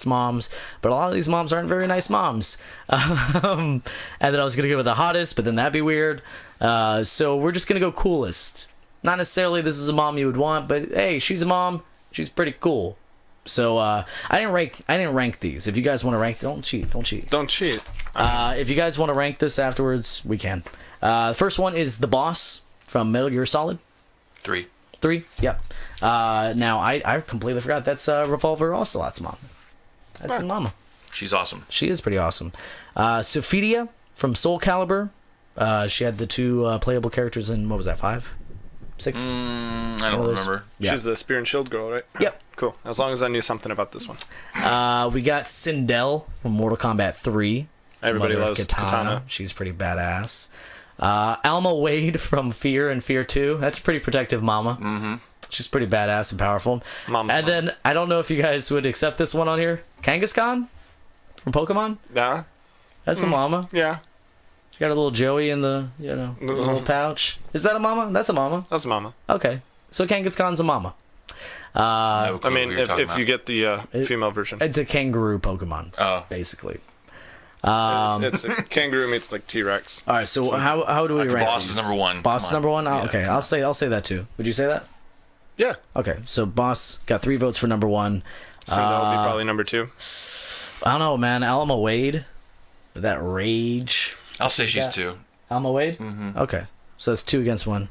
moms, but a lot of these moms aren't very nice moms. And then I was gonna go with the hottest, but then that'd be weird. So we're just gonna go coolest. Not necessarily this is a mom you would want, but hey, she's a mom. She's pretty cool. So I didn't rank these. If you guys want to rank, don't cheat. If you guys want to rank this afterwards, we can. The first one is the boss from Metal Gear Solid. 3. Yep. Now I completely forgot that's Revolver Ocelot's mom. That's his mama. She's awesome. She is pretty awesome. Sophidia from Soul Calibur. She had the 2 playable characters in, what was that, 5? 6? I don't remember. Yeah. She's the Spear and Shield girl, right? Yep. Cool. As long as I knew something about this one. We got Sindel from Mortal Kombat 3. Everybody Mother of loves Katana. She's pretty badass. Alma Wade from Fear and Fear 2. That's a pretty protective mama. Mm-hmm. She's pretty badass and powerful. Then, I don't know if you guys would accept this one on here. Kangaskhan from Pokemon. Yeah. That's a mama. Yeah. She got a little Joey in the, little pouch. Is that a mama? That's a mama. That's a mama. Okay. So Kangaskhan's a mama. No clue I mean, what you're talking if about. you get the female version. It's a kangaroo Pokemon, basically. It's a kangaroo meets like T-Rex. All right, so how do we rank Boss these? is number 1. Boss is number 1? Oh, Yeah. okay, I'll say that too. Would you say that? Yeah. Okay, so Boss got 3 votes for number 1. So that would be probably number 2. I don't know, man. Alma Wade, that rage. I'll say she's 2. Alma Wade? Mm-hmm. Okay, so that's 2 against 1.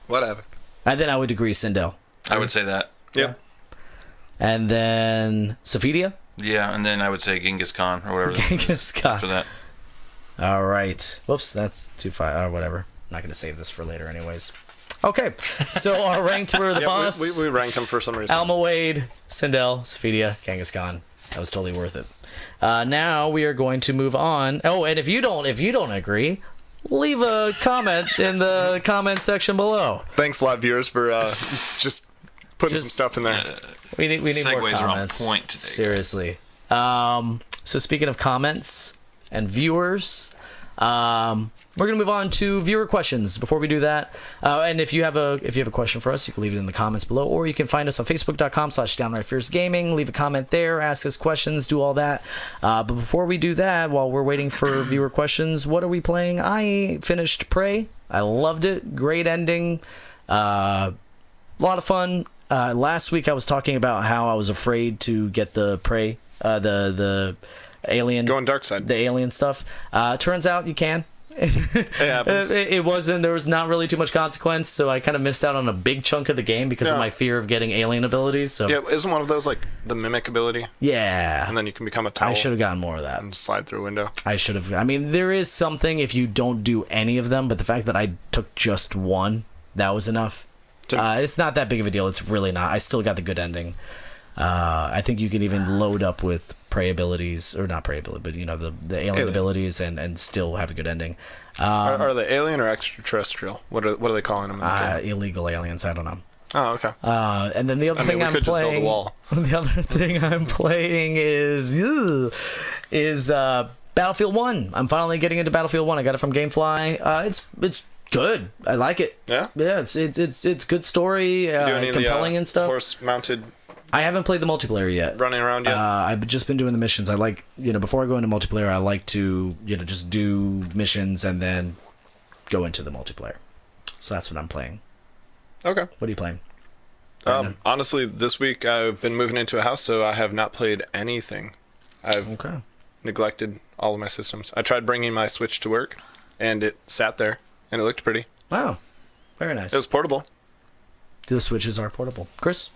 Whatever. And then I would agree Sindel. I would say that. Yep. And then Sophidia? Yeah, and then I would say Genghis Khan or whatever. Genghis Khan. After that. All right. Whoops, that's 2-5. Or whatever. I'm not going to save this for later anyways. Okay, so our ranked were the boss. We ranked them for some reason. Alma Wade, Sindel, Sophidia, Genghis Khan. That was totally worth it. Now we are going to move on. Oh, and if you don't agree, leave a comment in the comment section below. Thanks, live viewers, for just putting some stuff in there. We need more Segues are on comments. point today. Seriously. So speaking of comments and viewers, we're gonna move on to viewer questions. Before we do that, and if you have a question for us, you can leave it in the comments below, or you can find us on Facebook.com/DownrightFierceGaming. Leave a comment there, ask us questions, do all that. But before we do that, while we're waiting for viewer questions, what are we playing? I finished Prey. I loved it. Great ending. A lot of fun. Last week I was talking about how I was afraid to get the Prey, the alien, Going dark side. the alien stuff. Turns out you can. It happens. There was not really too much consequence, so I kind of missed out on a big chunk of the game because of Yeah. my fear of getting alien abilities. So Yeah, isn't one of those like the mimic ability? yeah, And then you can become a towel I should have gotten more of that. and slide through a window. I should have. I mean, there is something if you don't do any of them, but the fact that I took just one, that was enough. It's not that big of a deal. It's really not. I still got the good ending. I think you can even load up with prey abilities, or not prey ability, but the alien abilities, and still have a good ending. Are they alien or extraterrestrial? What are they calling them? In the game? Illegal aliens. I don't know. Oh, okay. And then the other thing we I'm could playing. just build a wall. The other thing I'm playing is Battlefield 1. I'm finally getting into Battlefield 1. I got it from GameFly. It's good. I like it. Yeah? Yeah, it's good story, Do any compelling of the, and stuff. horse-mounted I haven't played the multiplayer yet. Running around yet? I've just been doing the missions. I like, before I go into multiplayer, I like to, just do missions and then go into the multiplayer. So that's what I'm playing. Okay. What are you playing? Honestly, this week I've been moving into a house, so I have not played anything. I've neglected all of my systems. I tried bringing my Switch to work, and it sat there, and it looked pretty. Wow. Very nice. It was portable. The Switches are portable. Chris?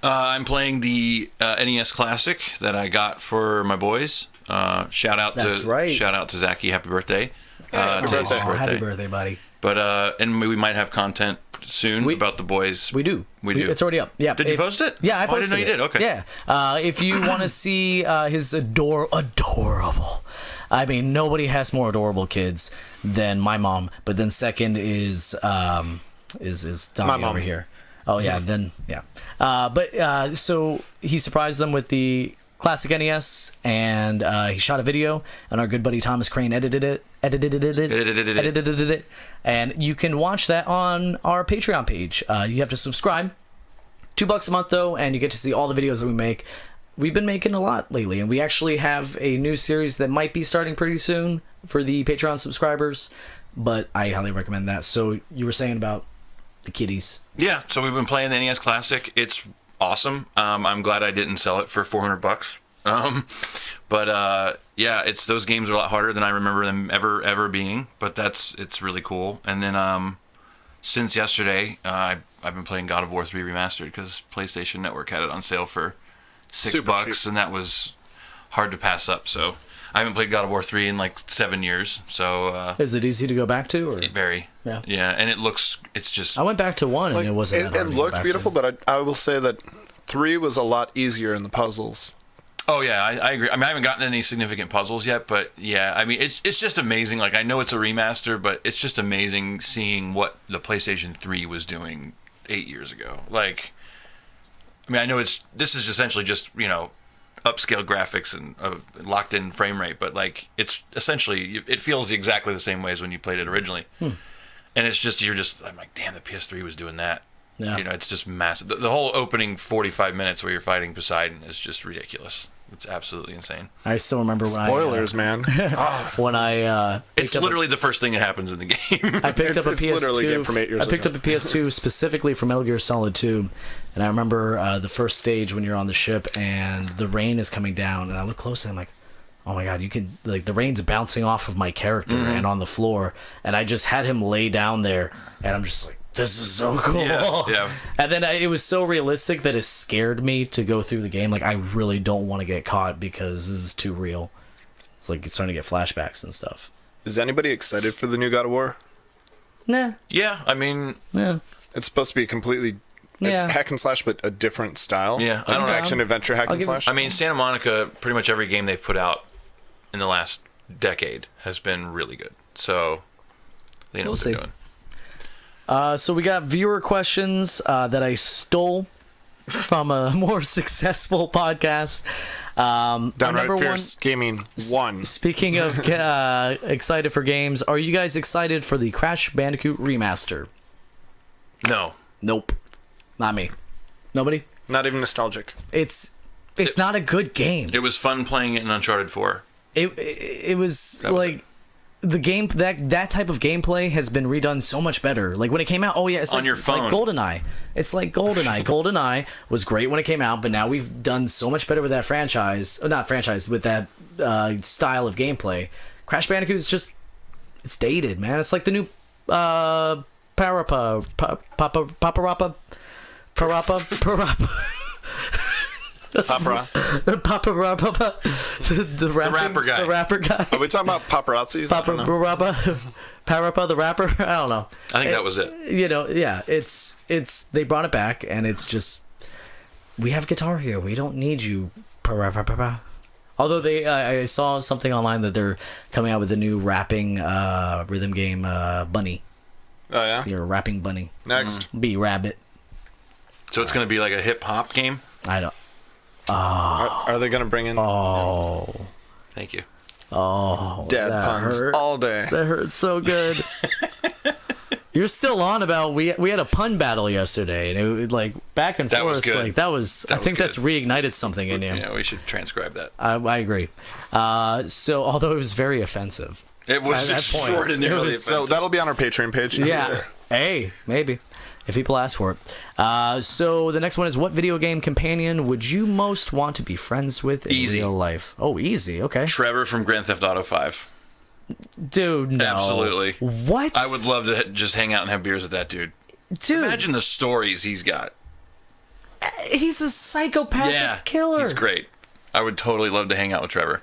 I'm playing the NES Classic that I got for my boys. Shout out to Zachy. Happy birthday. Today's his Happy birthday, buddy. But and we might have content soon about the boys. We do. We do. It's already up. Yeah. Did you post it? Yeah, I posted I didn't know you did. Okay. Yeah. If you want to see his adorable. I mean, nobody has more adorable kids than my mom. But then second is Donnie over here. Oh yeah. Then yeah. But so he surprised them with the classic NES, and he shot a video, and our good buddy Thomas Crane edited it, and you can watch that on our Patreon page. You have to subscribe, $2 a month though, and you get to see all the videos that we make. We've been making a lot lately, and we actually have a new series that might be starting pretty soon for the Patreon subscribers, but I highly recommend that. So you were saying about the kiddies. Yeah, so we've been playing the NES Classic. It's awesome. I'm glad I didn't sell it for $400. Yeah, it's those games are a lot harder than I remember them ever being. But it's really cool. And then since yesterday, I've been playing God of War 3 Remastered because PlayStation Network had it on sale for $6, and that was hard to pass up. So I haven't played God of War 3 in like 7 years. So is it easy to go back to? Or? Very. Yeah, and it's just. I went back to 1 and it wasn't. It looked beautiful, but I will say that 3 was a lot easier in the puzzles. Oh yeah, I agree. I mean, I haven't gotten any significant puzzles yet, but yeah, I mean, it's just amazing. Like, I know it's a remaster, but it's just amazing seeing what the PlayStation 3 was doing 8 years ago. Like, I mean, I know this is essentially just upscale graphics and locked in frame rate, but like it's essentially it feels exactly the same way as when you played it originally. And it's just I'm like, damn, the PS3 was doing that. Yeah. It's just massive. The whole opening 45 minutes where you're fighting Poseidon is just ridiculous. It's absolutely insane. I still remember when spoilers, man. When I it's literally the first thing that happens in the game. I picked up a PS2. Literally game from 8 years I picked up a PS2 specifically for Metal Gear Solid 2, and I remember the first stage when you're on the ship and the rain is coming down, and I look close and I'm like, oh my god, you can the rain's bouncing off of my character and on the floor, and I just had him lay down there, and I'm just like, this is so cool. Yeah. And then it was so realistic that it scared me to go through the game. Like, I really don't want to get caught because this is too real. It's like it's starting to get flashbacks and stuff. Is anybody excited for the new God of War? Nah. Yeah, I mean, it's supposed to be completely. It's hack and slash, but a different style. Yeah, I don't know. Action adventure hack and slash. I mean, Santa Monica, pretty much every game they've put out in the last decade has been really good. So they know what they're doing. So we got viewer questions that I stole from a more successful podcast. Downright Fierce Gaming 1. Speaking of excited for games, are you guys excited for the Crash Bandicoot remaster? No. Nope. Not me. Nobody? Not even nostalgic. It's not a good game. It was fun playing it in Uncharted 4. It was like... The game that type of gameplay has been redone so much better. Like when it came out, it's on your phone. Like GoldenEye. It's like GoldenEye. GoldenEye was great when it came out, but now we've done so much better with that franchise. Not franchise, with that style of gameplay. Crash Bandicoot is just it's dated, man. It's like the new Parappa. The rapper guy. The rapper guy. Are we talking about paparazzis? Parappa the rapper? I don't know. I think that was it. It's they brought it back, and it's just we have Guitar Hero. We don't need you. Although I saw something online that they're coming out with a new rapping rhythm game, Bunny. Oh yeah. So you're a rapping bunny. Next. Be rabbit. So it's going to be like a hip hop game. I don't. Are they going to bring in... Oh. Thank you. Oh. Dad puns hurt. all day. That hurts so good. You're still on about we had a pun battle yesterday, and it was like back and That was forth. good. Like that was. I think that's reignited something in you. Yeah, we should transcribe that. I agree. So although it was very offensive. It was At points. extraordinarily It was So offensive. that'll be on our Patreon page. Yeah. Hey, maybe. If people ask for it. So the next one is, what video game companion would you most want to be friends with in Easy. real life? Oh, easy. Okay. Trevor from Grand Theft Auto 5. Dude, no. Absolutely. What? I would love to just hang out and have beers with that dude. Dude, Imagine the stories he's got. he's a psychopathic Yeah, killer. he's great. I would totally love to hang out with Trevor.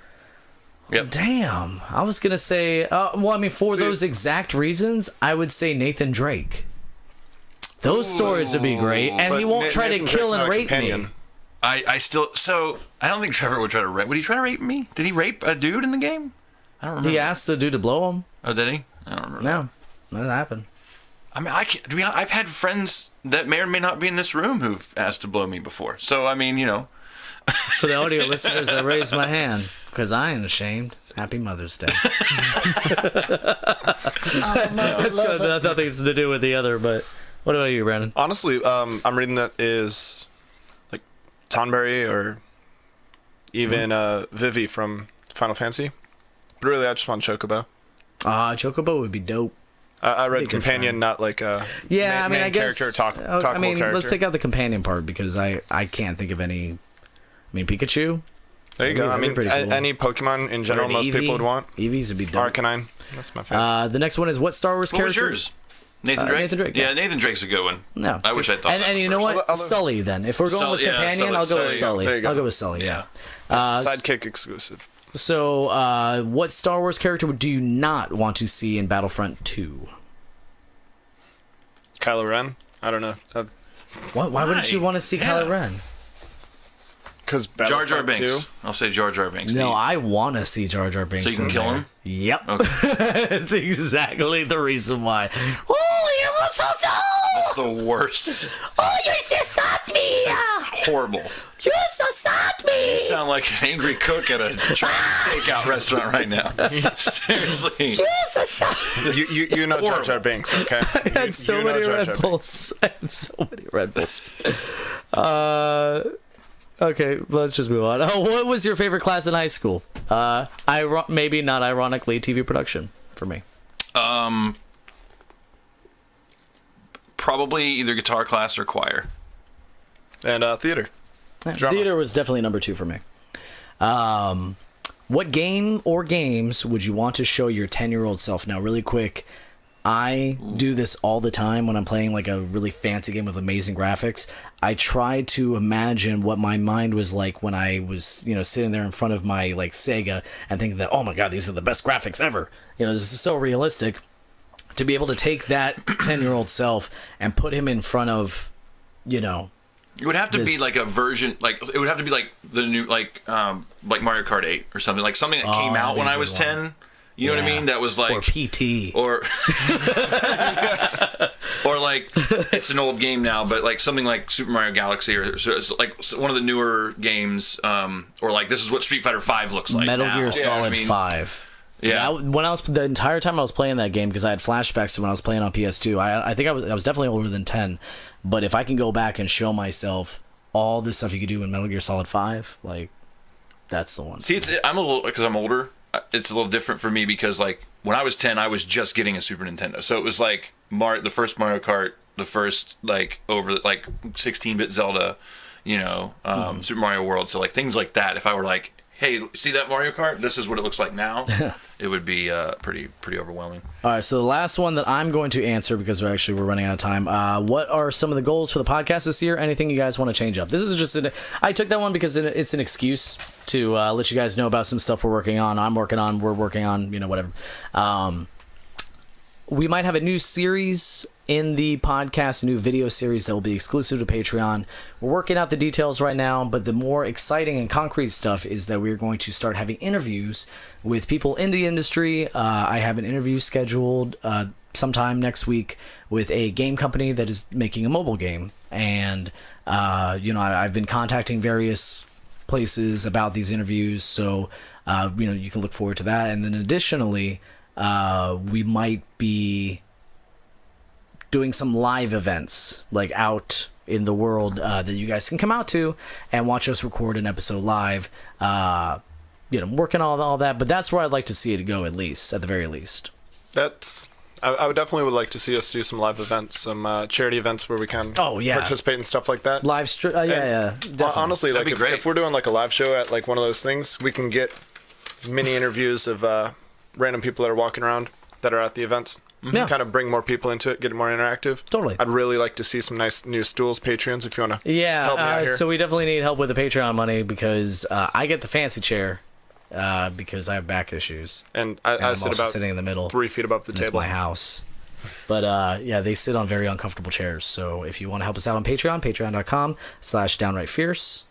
Yep. Damn. I was going to say, for those exact reasons, I would say Nathan Drake. Those stories would be great, and But he won't try Nathan to Drake's kill and not a rape companion. me. I don't think Trevor would try to rape. Would he try to rape me? Did he rape a dude in the game? I don't remember. He asked the dude to blow him. Oh, did he? I don't remember. No, that happened. I mean, I've had friends that may or may not be in this room who've asked to blow me before. So, I mean, For the audio listeners, I raised my hand because I ain't ashamed. Happy Mother's Day. That's got nothing to do with the other, but what about you, Brandon? Honestly, I'm reading that is like Tonberry or even Vivi from Final Fantasy. But really, I just want Chocobo. Chocobo would be dope. I read Be a good companion, friend. not like Yeah, I mean, main I guess. character, talkable I mean, character. let's take out the companion part because I can't think of any. I mean, Pikachu. There you go. I That'd be mean, pretty cool. any Pokemon in general, Or an most Eevee. people would want. Eevees would be dope. Arcanine, that's my favorite. The next one is, what Star Wars What was character? yours? Nathan Drake? Nathan Drake, Yeah, yeah. Nathan Drake's a good one. No. I wish I thought And you know first. what? I'll- Sully, then. If we're going Sully, with yeah, companion, Sully, I'll go with Sully. Sully. There you go. I'll go with Sully, yeah. Sidekick exclusive. So, what Star Wars character do you not want to see in Battlefront 2? Kylo Ren. I don't know. Why wouldn't you want to see Kylo Ren? Because Jar Jar Binks. I'll say Jar Jar Binks. No, I want to see Jar Jar Binks. So you can in kill there. him? Yep. Okay. That's exactly the reason why. Oh, you're so That's the worst. Oh, you just shot me! Horrible. You just shot me! You sound like an angry cook at a Chinese takeout restaurant right now. Seriously. Just a shot. You know Jar Jar Binks, okay? I had so many Red Bulls. I had so many Red Bulls. Okay, let's just move on. Oh, what was your favorite class in high school? Maybe not ironically, TV production for me. Probably either guitar class or choir. And theater. Yeah, Drama. theater was definitely number 2 for me. What game or games would you want to show your 10-year-old self? Now, really quick, I do this all the time when I'm playing like a really fancy game with amazing graphics. I try to imagine what my mind was like when I was, sitting there in front of my like Sega and thinking that, oh my God, these are the best graphics ever. This is so realistic. To be able to take that 10-year-old self and put him in front of, It would have to be This- like a version, like it would have to be like the new, like Mario Kart 8 or something, like something that came out when that'd I be was good 10. You know what I Yeah. mean? That was like or PT. or or like it's an old game now, but like something like Super Mario Galaxy or so it's like one of the newer games, or like this is what Street Fighter 5 looks like. Metal now. Gear You know what Solid I mean? 5. Yeah. When I was the entire time I was playing that game, because I had flashbacks to when I was playing on PS2. I think I was definitely older than 10. But if I can go back and show myself all the stuff you could do in Metal Gear Solid 5, like that's the one. See, I'm a little, because I'm older. It's a little different for me because like when I was 10, I was just getting a Super Nintendo, so it was like the first Mario Kart, the first like 16-bit Zelda, Super Mario World. So like things like that. If I were like, hey, see that Mario Kart? This is what it looks like now. It would be pretty overwhelming. All right, so the last one that I'm going to answer, because we're running out of time. What are some of the goals for the podcast this year? Anything you guys want to change up? This is just I took that one because it's an excuse to let you guys know about some stuff we're working on. We're working on, whatever. We might have a new series in the podcast, a new video series that will be exclusive to Patreon. We're working out the details right now, but the more exciting and concrete stuff is that we're going to start having interviews with people in the industry. I have an interview scheduled sometime next week with a game company that is making a mobile game. And, I've been contacting various places about these interviews, so, you can look forward to that. And then additionally, we might be doing some live events like out in the world that you guys can come out to and watch us record an episode live. Working all that, but that's where I'd like to see it go, at the very least. I would definitely like to see us do some live events, some charity events where we can participate in stuff like that. Live stream, definitely. Honestly, like if we're doing like a live show at like one of those things, we can get mini interviews of random people that are walking around that are at the events. Yeah. Kind of bring more people into it, get it more interactive. Totally. I'd really like to see some nice new stools, Patreons, if you want to help me out here. So we definitely need help with the Patreon money because I get the fancy chair because I have back issues. And I sit about sitting in the middle 3 feet above the table. It's my house. But they sit on very uncomfortable chairs. So if you want to help us out on Patreon, patreon.com/downrightfierce.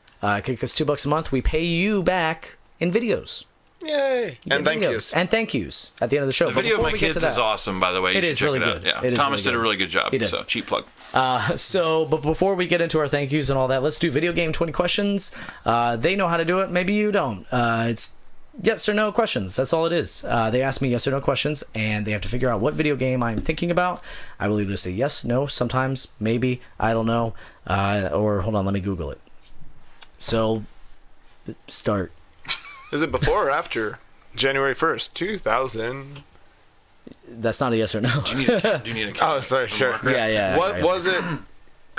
Kick us $2 a month. We pay you back in videos. Yay! And thank yous. And thank yous at the end of the show. The video of my kids is awesome, by the way. It is really good. Yeah. Thomas did a really good job. So cheap plug. But before we get into our thank yous and all that, let's do video game 20 questions. They know how to do it. Maybe you don't. It's yes or no questions. That's all it is. They ask me yes or no questions, and they have to figure out what video game I'm thinking about. I will either say yes, no, sometimes, maybe, I don't know, or hold on, let me Google it. So, start. Is it before or after January 1st, 2000? That's not a yes or no. Do you need a Oh, sorry, sure. Yeah. What was it?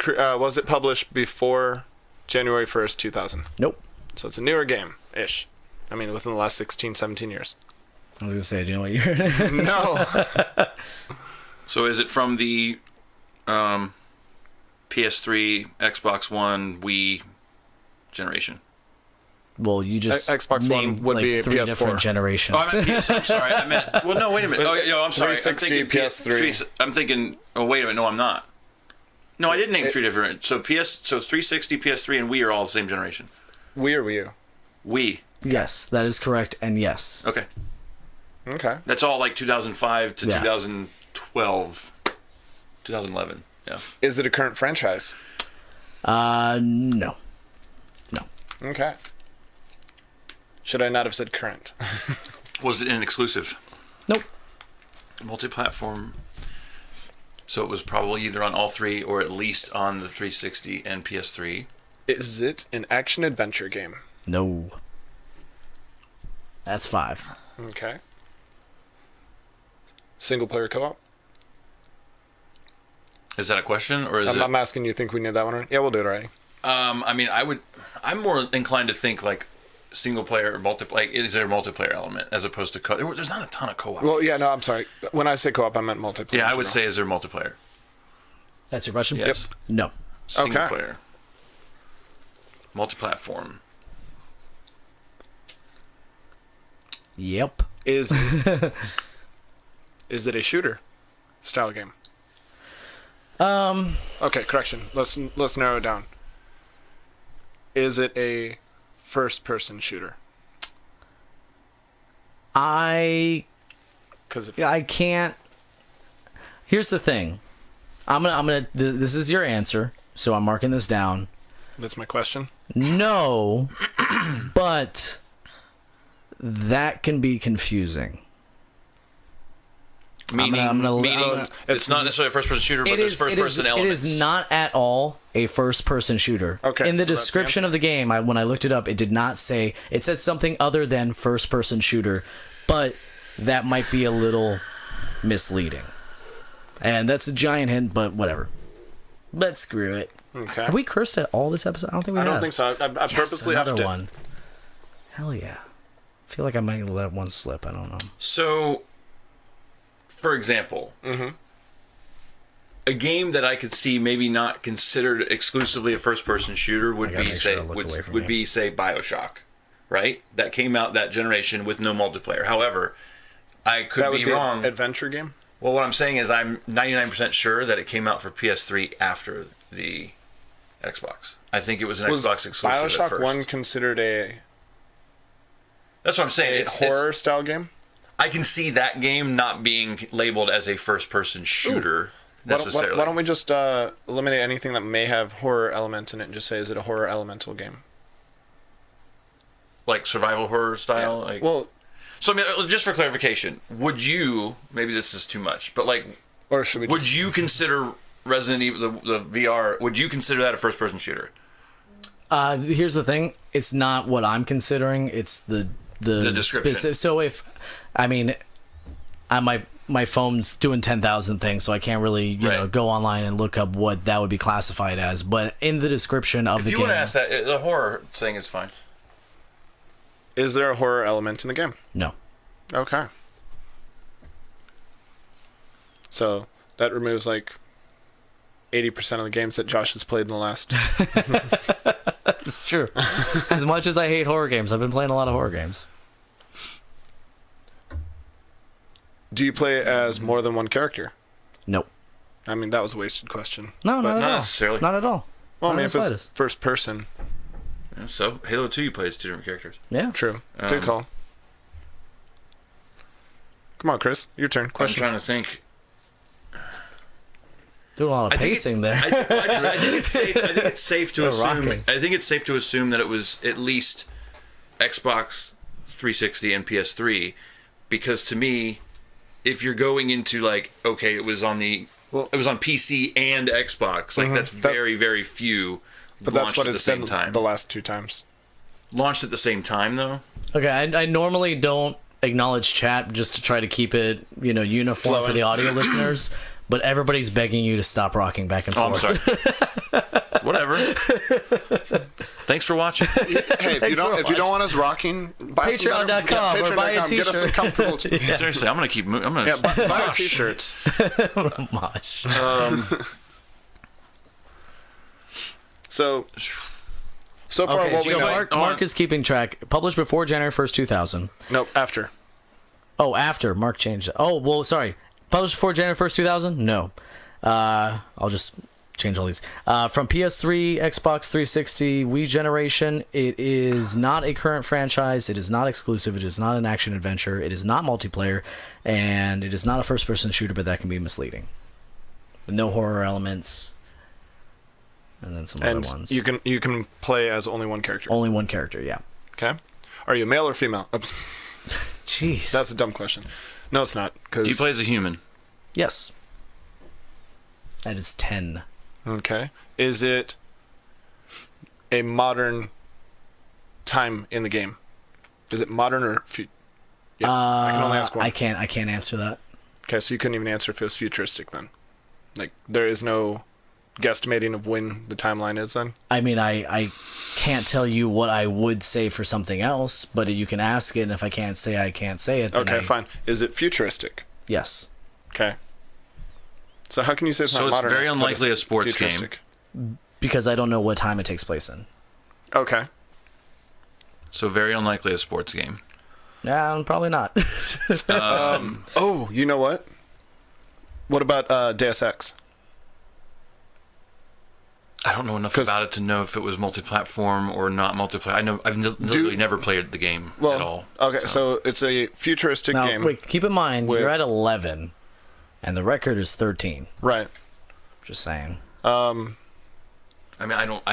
Was it published before January 1st, 2000? Nope. So it's a newer game-ish. I mean, within the last 16, 17 years. I was going to say, do you know what year? No. So is it from the PS3, Xbox One, Wii generation? Well, you just Xbox named One would be 3 PS4. different generations. Oh, I meant PS. I'm sorry. Well, no, wait a minute. Oh, I'm sorry. 360, I'm thinking PS3. I'm thinking. Oh, wait a minute. No, I'm not. No, I did name 3 different. So 360, PS3, and Wii are all the same generation. Wii or Wii U? Wii. Yes, that is correct, and yes. Okay. Okay. That's all like 2005 to 2012, 2011. Yeah. Is it a current franchise? No. Okay. Should I not have said current? Was it an exclusive? Nope. Multi-platform. So it was probably either on all 3 or at least on the 360 and PS3. Is it an action-adventure game? No. That's 5. Okay. Single-player co-op? Is that a question or is it? I'm asking you. Think we need that one? Right? Yeah, we'll do it already. I mean, I'm more inclined to think like single player or multiplayer. Like, is there a multiplayer element as opposed to co-op? There's not a ton of co-op. Well, yeah, no, I'm sorry. When I say co-op, I meant multiplayer. Yeah, I would say is there multiplayer? That's your question? Yes. Yep. No. Single Okay. player. Multi-platform. Yep. Is it a shooter style game? Okay, correction. Let's narrow it down. Is it a first-person shooter? I can't. Here's the thing. I'm gonna. This is your answer, so I'm marking this down. That's my question. No, but that can be confusing. Meaning, So it's not necessarily a first-person shooter, but there's first-person elements. It is not at all a first-person shooter. Okay, in the so that's the description of the game, when I looked it up, it did not say. It said something other than first-person shooter, but that might be a little misleading. And that's a giant hint, but whatever. But screw it. Okay. Have we cursed at all this episode? I don't think we have. I don't think so. I purposely another huffed it. one. Hell yeah. I feel like I might let one slip. I don't know. So, for example, a game that I could see maybe not considered exclusively a first-person shooter would be say BioShock, right? That came out that generation with no multiplayer. However, I could be wrong. An adventure game? Well, what I'm saying is I'm 99% sure that it came out for PS3 after the Xbox. I think it was an Xbox exclusive BioShock at first. 1 considered a That's what I'm saying. It's horror style game? I can see that game not being labeled as a first-person shooter necessarily. Why don't we just eliminate anything that may have horror element in it and just say, is it a horror elemental game? Like survival horror style? Yeah. Like, well, so, I mean, just for clarification, would you, maybe this is too much, but like, Or should we? Would you consider Resident Evil the VR? Would you consider that a first-person shooter? Here's the thing: it's not what I'm considering. It's the description. So if, I mean, my phone's doing 10,000 things, so I can't really you know go online and look up what that would be classified as. But in the description of the game, if you want to ask that, the horror thing is fine. Is there a horror element in the game? No. Okay. So that removes like 80% of the games that Josh has played in the last. It's true. As much as I hate horror games, I've been playing a lot of horror games. Do you play as more than one character? Nope. I mean, that was a wasted question. No, not at all. necessarily. Not at all. Well, I Not mean, in if the it's slightest. first person, Yeah, so Halo 2, you play as 2 different characters. Yeah. true. Good call. Come on, Chris. Your turn. Question. I'm trying to think. Doing a lot of I think pacing there. I think it's safe. I think it's safe to You're assume. rocking. I think it's safe to assume that it was at least Xbox 360 and PS3, because to me, if you're going into like, okay, it was on PC and Xbox, like that's very, very few. But launched that's what at the it's same been time. the last 2 times. Launched at the same time though. Okay, I normally don't acknowledge chat just to try to keep it, you know, uniform for Flowing. the audio listeners, but everybody's begging you to stop rocking back and Oh, I'm forth. sorry. Whatever. Thanks for watching. Hey, if you don't want us rocking, buy some better- Patreon.com or buy a Patreon.com. Get us some t-shirt. comfortable. Seriously, I'm gonna keep moving. I'm gonna. Yeah, buy our t-shirts. Mosh. So far, Okay, what we so know. Mark is keeping track. Published before January 1st, 2000. Nope, after. Oh, after. Mark changed it. Oh, well, sorry. Published before January 1st, 2000? No. I'll just change all these. From PS3, Xbox 360, Wii generation, it is not a current franchise. It is not exclusive. It is not an action adventure. It is not multiplayer. And it is not a first-person shooter, but that can be misleading. No horror elements. And then some And other ones. you can play as only one character. Only one character, yeah. Okay. Are you male or female? Jeez. That's a dumb question. No, it's not. Do you play as a human? Yes. That is 10. Okay. Is it a modern time in the game? Is it modern or yeah, I can only ask one. I can't answer that. Okay, so you couldn't even answer if it was futuristic then. Like there is no guesstimating of when the timeline is then? I mean, I can't tell you what I would say for something else, but you can ask it, and if I can't say I can't say it, then Okay, fine. Is it futuristic? Yes. Okay. So how can you say it's So not it's modern? very unlikely a sports game. futuristic? Because I don't know what time it takes place in. Okay. So very unlikely a sports game. Yeah, probably not. Oh, you know what? What about Deus Ex? I don't know enough 'Cause- about it to know if it was multi-platform or not multi-platform. I know I've literally never played the game at all. Okay, so it's a futuristic Now, game. wait, keep in mind, with- you're at 11, and the record is 13. Right. Just saying. I mean, I don't.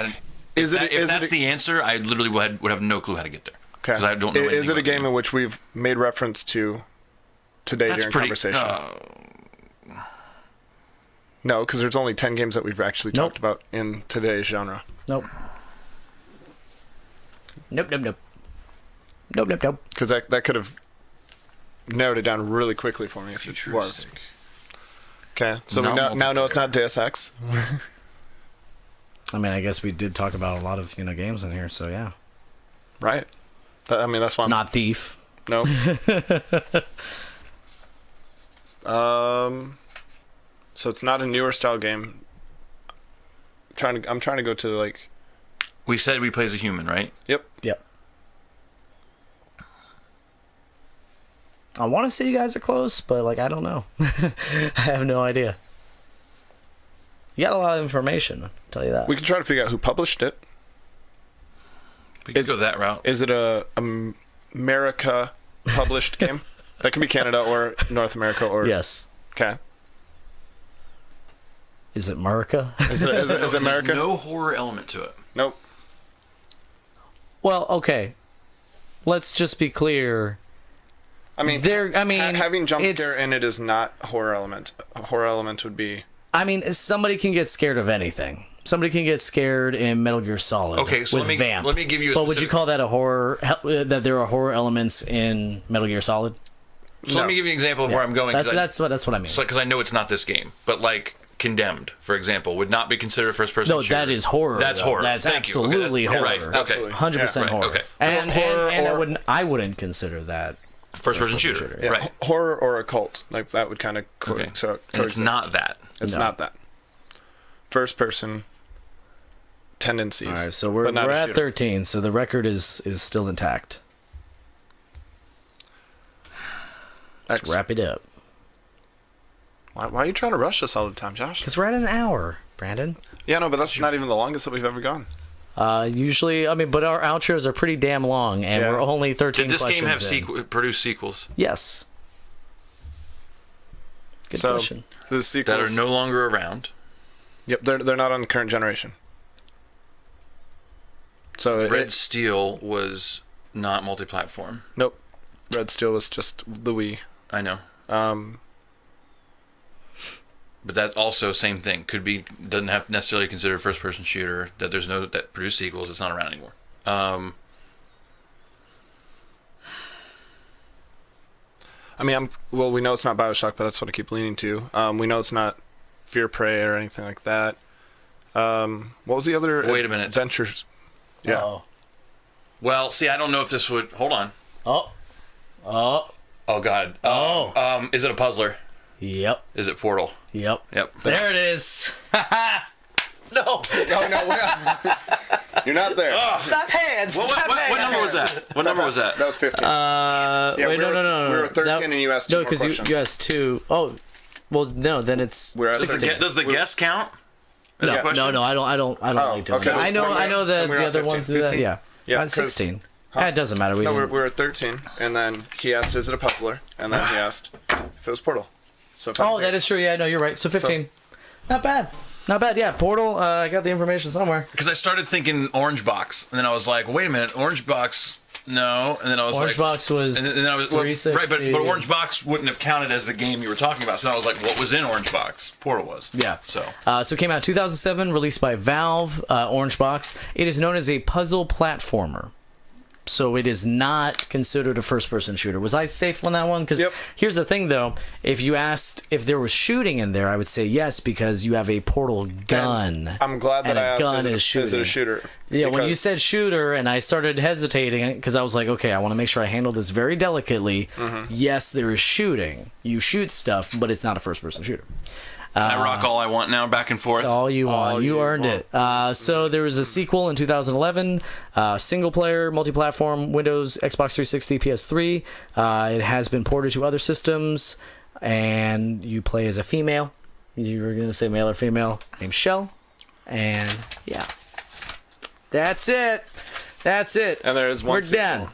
Is it? If Is that's it? the answer, I literally would have no clue how to get there. Okay. 'Cause I don't know Is anything it a about the game game. in which we've made reference to today That's during pretty. conversation? No, because there's only 10 games that we've actually Nope. talked about in today's genre. Nope. Nope. Nope. Because that could have narrowed it down really quickly for me if it was. Futuristic. Okay, so Not we now know it's multiplayer. not Deus Ex. I mean, I guess we did talk about a lot of games in here, so yeah. Right. I mean, that's why It's not Thief. No. So it's not a newer style game. I'm trying to go to like. We said we play as a human, right? Yep. Yep. I want to say you guys are close, but I don't know. I have no idea. You got a lot of information, I'll tell you that. We can try to figure out who published it. We could go that route. Is it a America published game? That can be Canada or North America or. Yes. Okay. Is it America? Is it America? There's no horror element to it. Nope. Well, okay. Let's just be clear. I mean, having jump scare in it is not a horror element. A horror element would be. I mean, somebody can get scared of anything. Somebody can get scared in Metal Gear Solid. Okay, so with Vamp. let me give you a But would you call that a horror? That there are horror elements in Metal Gear Solid? So let me give you an example of where I'm going. That's what I mean. Because I know it's not this game, but like Condemned, for example, would not be considered a first-person shooter. No, that is horror. That's though. horror. That's Thank you. absolutely Okay, horror. right. Okay. Absolutely. 100% horror. Okay. And Horror I wouldn't consider that First-person shooter. Yeah, Right. horror or occult, like that would kind of Okay. And it's not that. It's No. not that. First person tendencies. All right, so we're but not a at shooter. 13, so the record is still intact. Let's wrap it up. Why are you trying to rush us all the time, Josh? Because we're at an hour, Brandon. Yeah, no, but that's not even the longest that we've ever gone. Usually, I mean, but our outros are pretty damn long, and Yeah. we're only 13 Did this game have questions in. produce sequels Yes. Good So question. the sequels that are no longer around? Yep, they're not on the current generation. So Red Steel was not multi-platform. nope. Red Steel was just the Wii. I know. Um, But that also same thing. Doesn't have necessarily considered a first person shooter. That produced sequels. It's not around anymore. I mean, we know it's not BioShock, but that's what I keep leaning to. We know it's not Fear Prey or anything like that. What was the other? Wait a minute. Adventures. Yeah. Oh. Well, see, I don't know if this would. Hold on. Oh. Oh God. Oh. Is it a puzzler? Yep. Is it Portal? Yep. Yep. There it is. No. Oh no, you're not there. Stop hands. What number was that? What number was that? That was 15. Wait, we no. We were 13 and you asked two no, more because questions. you asked two. Oh, well, no. Then it's. We're at Does 13. the guess count? Is the question? No. I don't like doing okay, that. it was I know that and we were the at other 15. ones do that. 15? Yeah. Yeah, On 16. It doesn't matter. No, didn't- we're at 13, and then he asked, "Is it a puzzler?" And then he asked if it was Portal. So if Oh, that is true. Yeah, no, you're right. So 15. Not bad. Not bad. Yeah, Portal. I got the information somewhere. Because I started thinking Orange Box, and then I was like, wait a minute, Orange Box, no. And then I was Orange like, Box was and then I was well, 360. right, but Orange Box wouldn't have counted as the game you were talking about. So I was like, what was in Orange Box? Portal was. Yeah. So it came out in 2007, released by Valve, Orange Box. It is known as a puzzle platformer. So it is not considered a first-person shooter. Was I safe on that one? Because here's the thing, though. If you asked if there was shooting in there, I would say yes, because you have a portal gun. And I'm glad that I asked, is it a shooter? Yeah, when you said shooter, and I started hesitating, because I was like, okay, I want to make sure I handle this very delicately. Yes, there is shooting. You shoot stuff, but it's not a first-person shooter. I rock all I want now, back and forth. All you want. You earned it. So there was a sequel in 2011, single player, multi-platform, Windows, Xbox 360, PS3. It has been ported to other systems, and you play as a female. You were going to say male or female, named Shell. And yeah. That's it. That's it. And there is one We're sequel. done.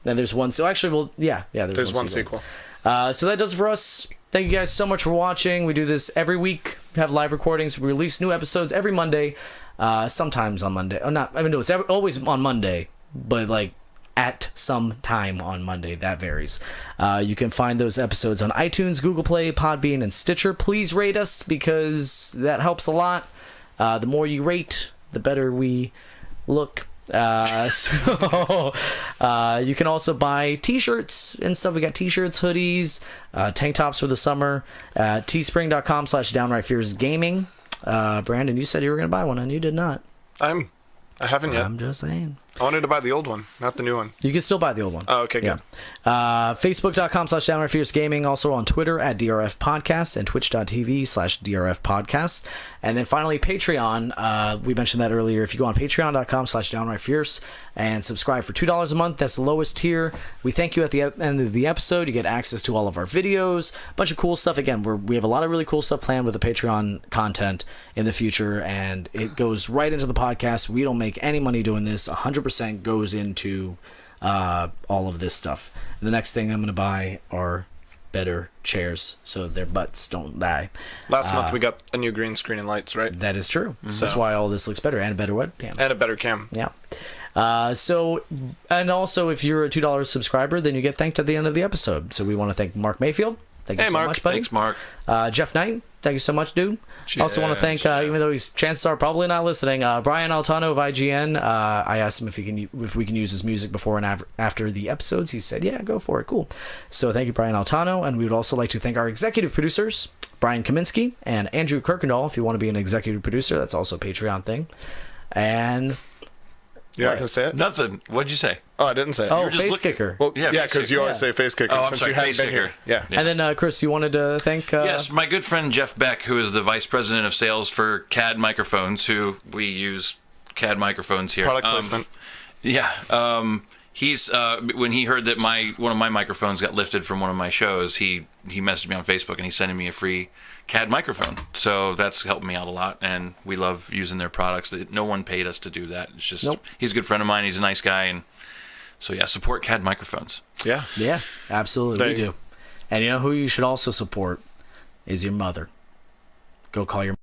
And there's one. So actually, well, yeah. There's one sequel. So that does it for us. Thank you guys so much for watching. We do this every week. We have live recordings. We release new episodes every Monday. Sometimes on Monday. Oh, not. I mean, no, it's always on Monday, but like at some time on Monday. That varies. You can find those episodes on iTunes, Google Play, Podbean, and Stitcher. Please rate us because that helps a lot. The more you rate, the better we look. So you can also buy t-shirts and stuff. We got t-shirts, hoodies, tank tops for the summer. teespring.com/downrightfearsgaming. Brandon, you said you were going to buy one and you did not. I haven't yet. I'm just saying. I wanted to buy the old one, not the new one. You can still buy the old one. Oh, okay, good. Facebook.com/downrightfearsgaming. Also on Twitter at DRF Podcasts and Twitch.tv/DRF Podcasts. And then finally, Patreon. We mentioned that earlier. If you go on Patreon.com/downrightfierce and subscribe for $2 a month, that's the lowest tier. We thank you at the end of the episode. You get access to all of our videos, a bunch of cool stuff. Again, we have a lot of really cool stuff planned with the Patreon content in the future, and it goes right into the podcast. We don't make any money doing this. 100% goes into all of this stuff. And the next thing I'm going to buy are better chairs so their butts don't die. Last month we got a new green screen and lights, right? That is true. So that's why all this looks better, and a better webcam. And a better cam. Yeah. And also, if you're a $2 subscriber, then you get thanked at the end of the episode. So we want to thank Mark Mayfield. Thank you so Mark. much, buddy. Thanks, Mark. Jeff Knight, thank you so much, dude. Also want to thank, even though he's chances are probably not listening, Brian Altano of IGN. I asked him if we can use his music before and after the episodes. He said, yeah, go for it. Cool. So thank you, Brian Altano. And we would also like to thank our executive producers, Brian Kaminsky and Andrew Kirkendall. If you want to be an executive producer, that's also a Patreon thing. And... You're not going to say it? Nothing. What'd you say? Oh, I didn't say it. Oh, just face looking. kicker. Well, Yeah, yeah, face because you kicker. always say face kicker Oh, I'm since sorry, you haven't face been kicker. here. Yeah. And then, Chris, you wanted to thank... Yes, my good friend Jeff Beck, who is the vice president of sales for CAD Microphones, who we use CAD microphones here. Product placement. Yeah. He's when he heard that one of my microphones got lifted from one of my shows, he messaged me on Facebook and he's sending me a free CAD microphone. So that's helped me out a lot, and we love using their products. No one paid us to do that. It's just He's a good friend of mine. He's a nice guy, and so yeah, support CAD microphones. Yeah. Yeah, absolutely, we do. And you know who you should also support is your mother. Go call your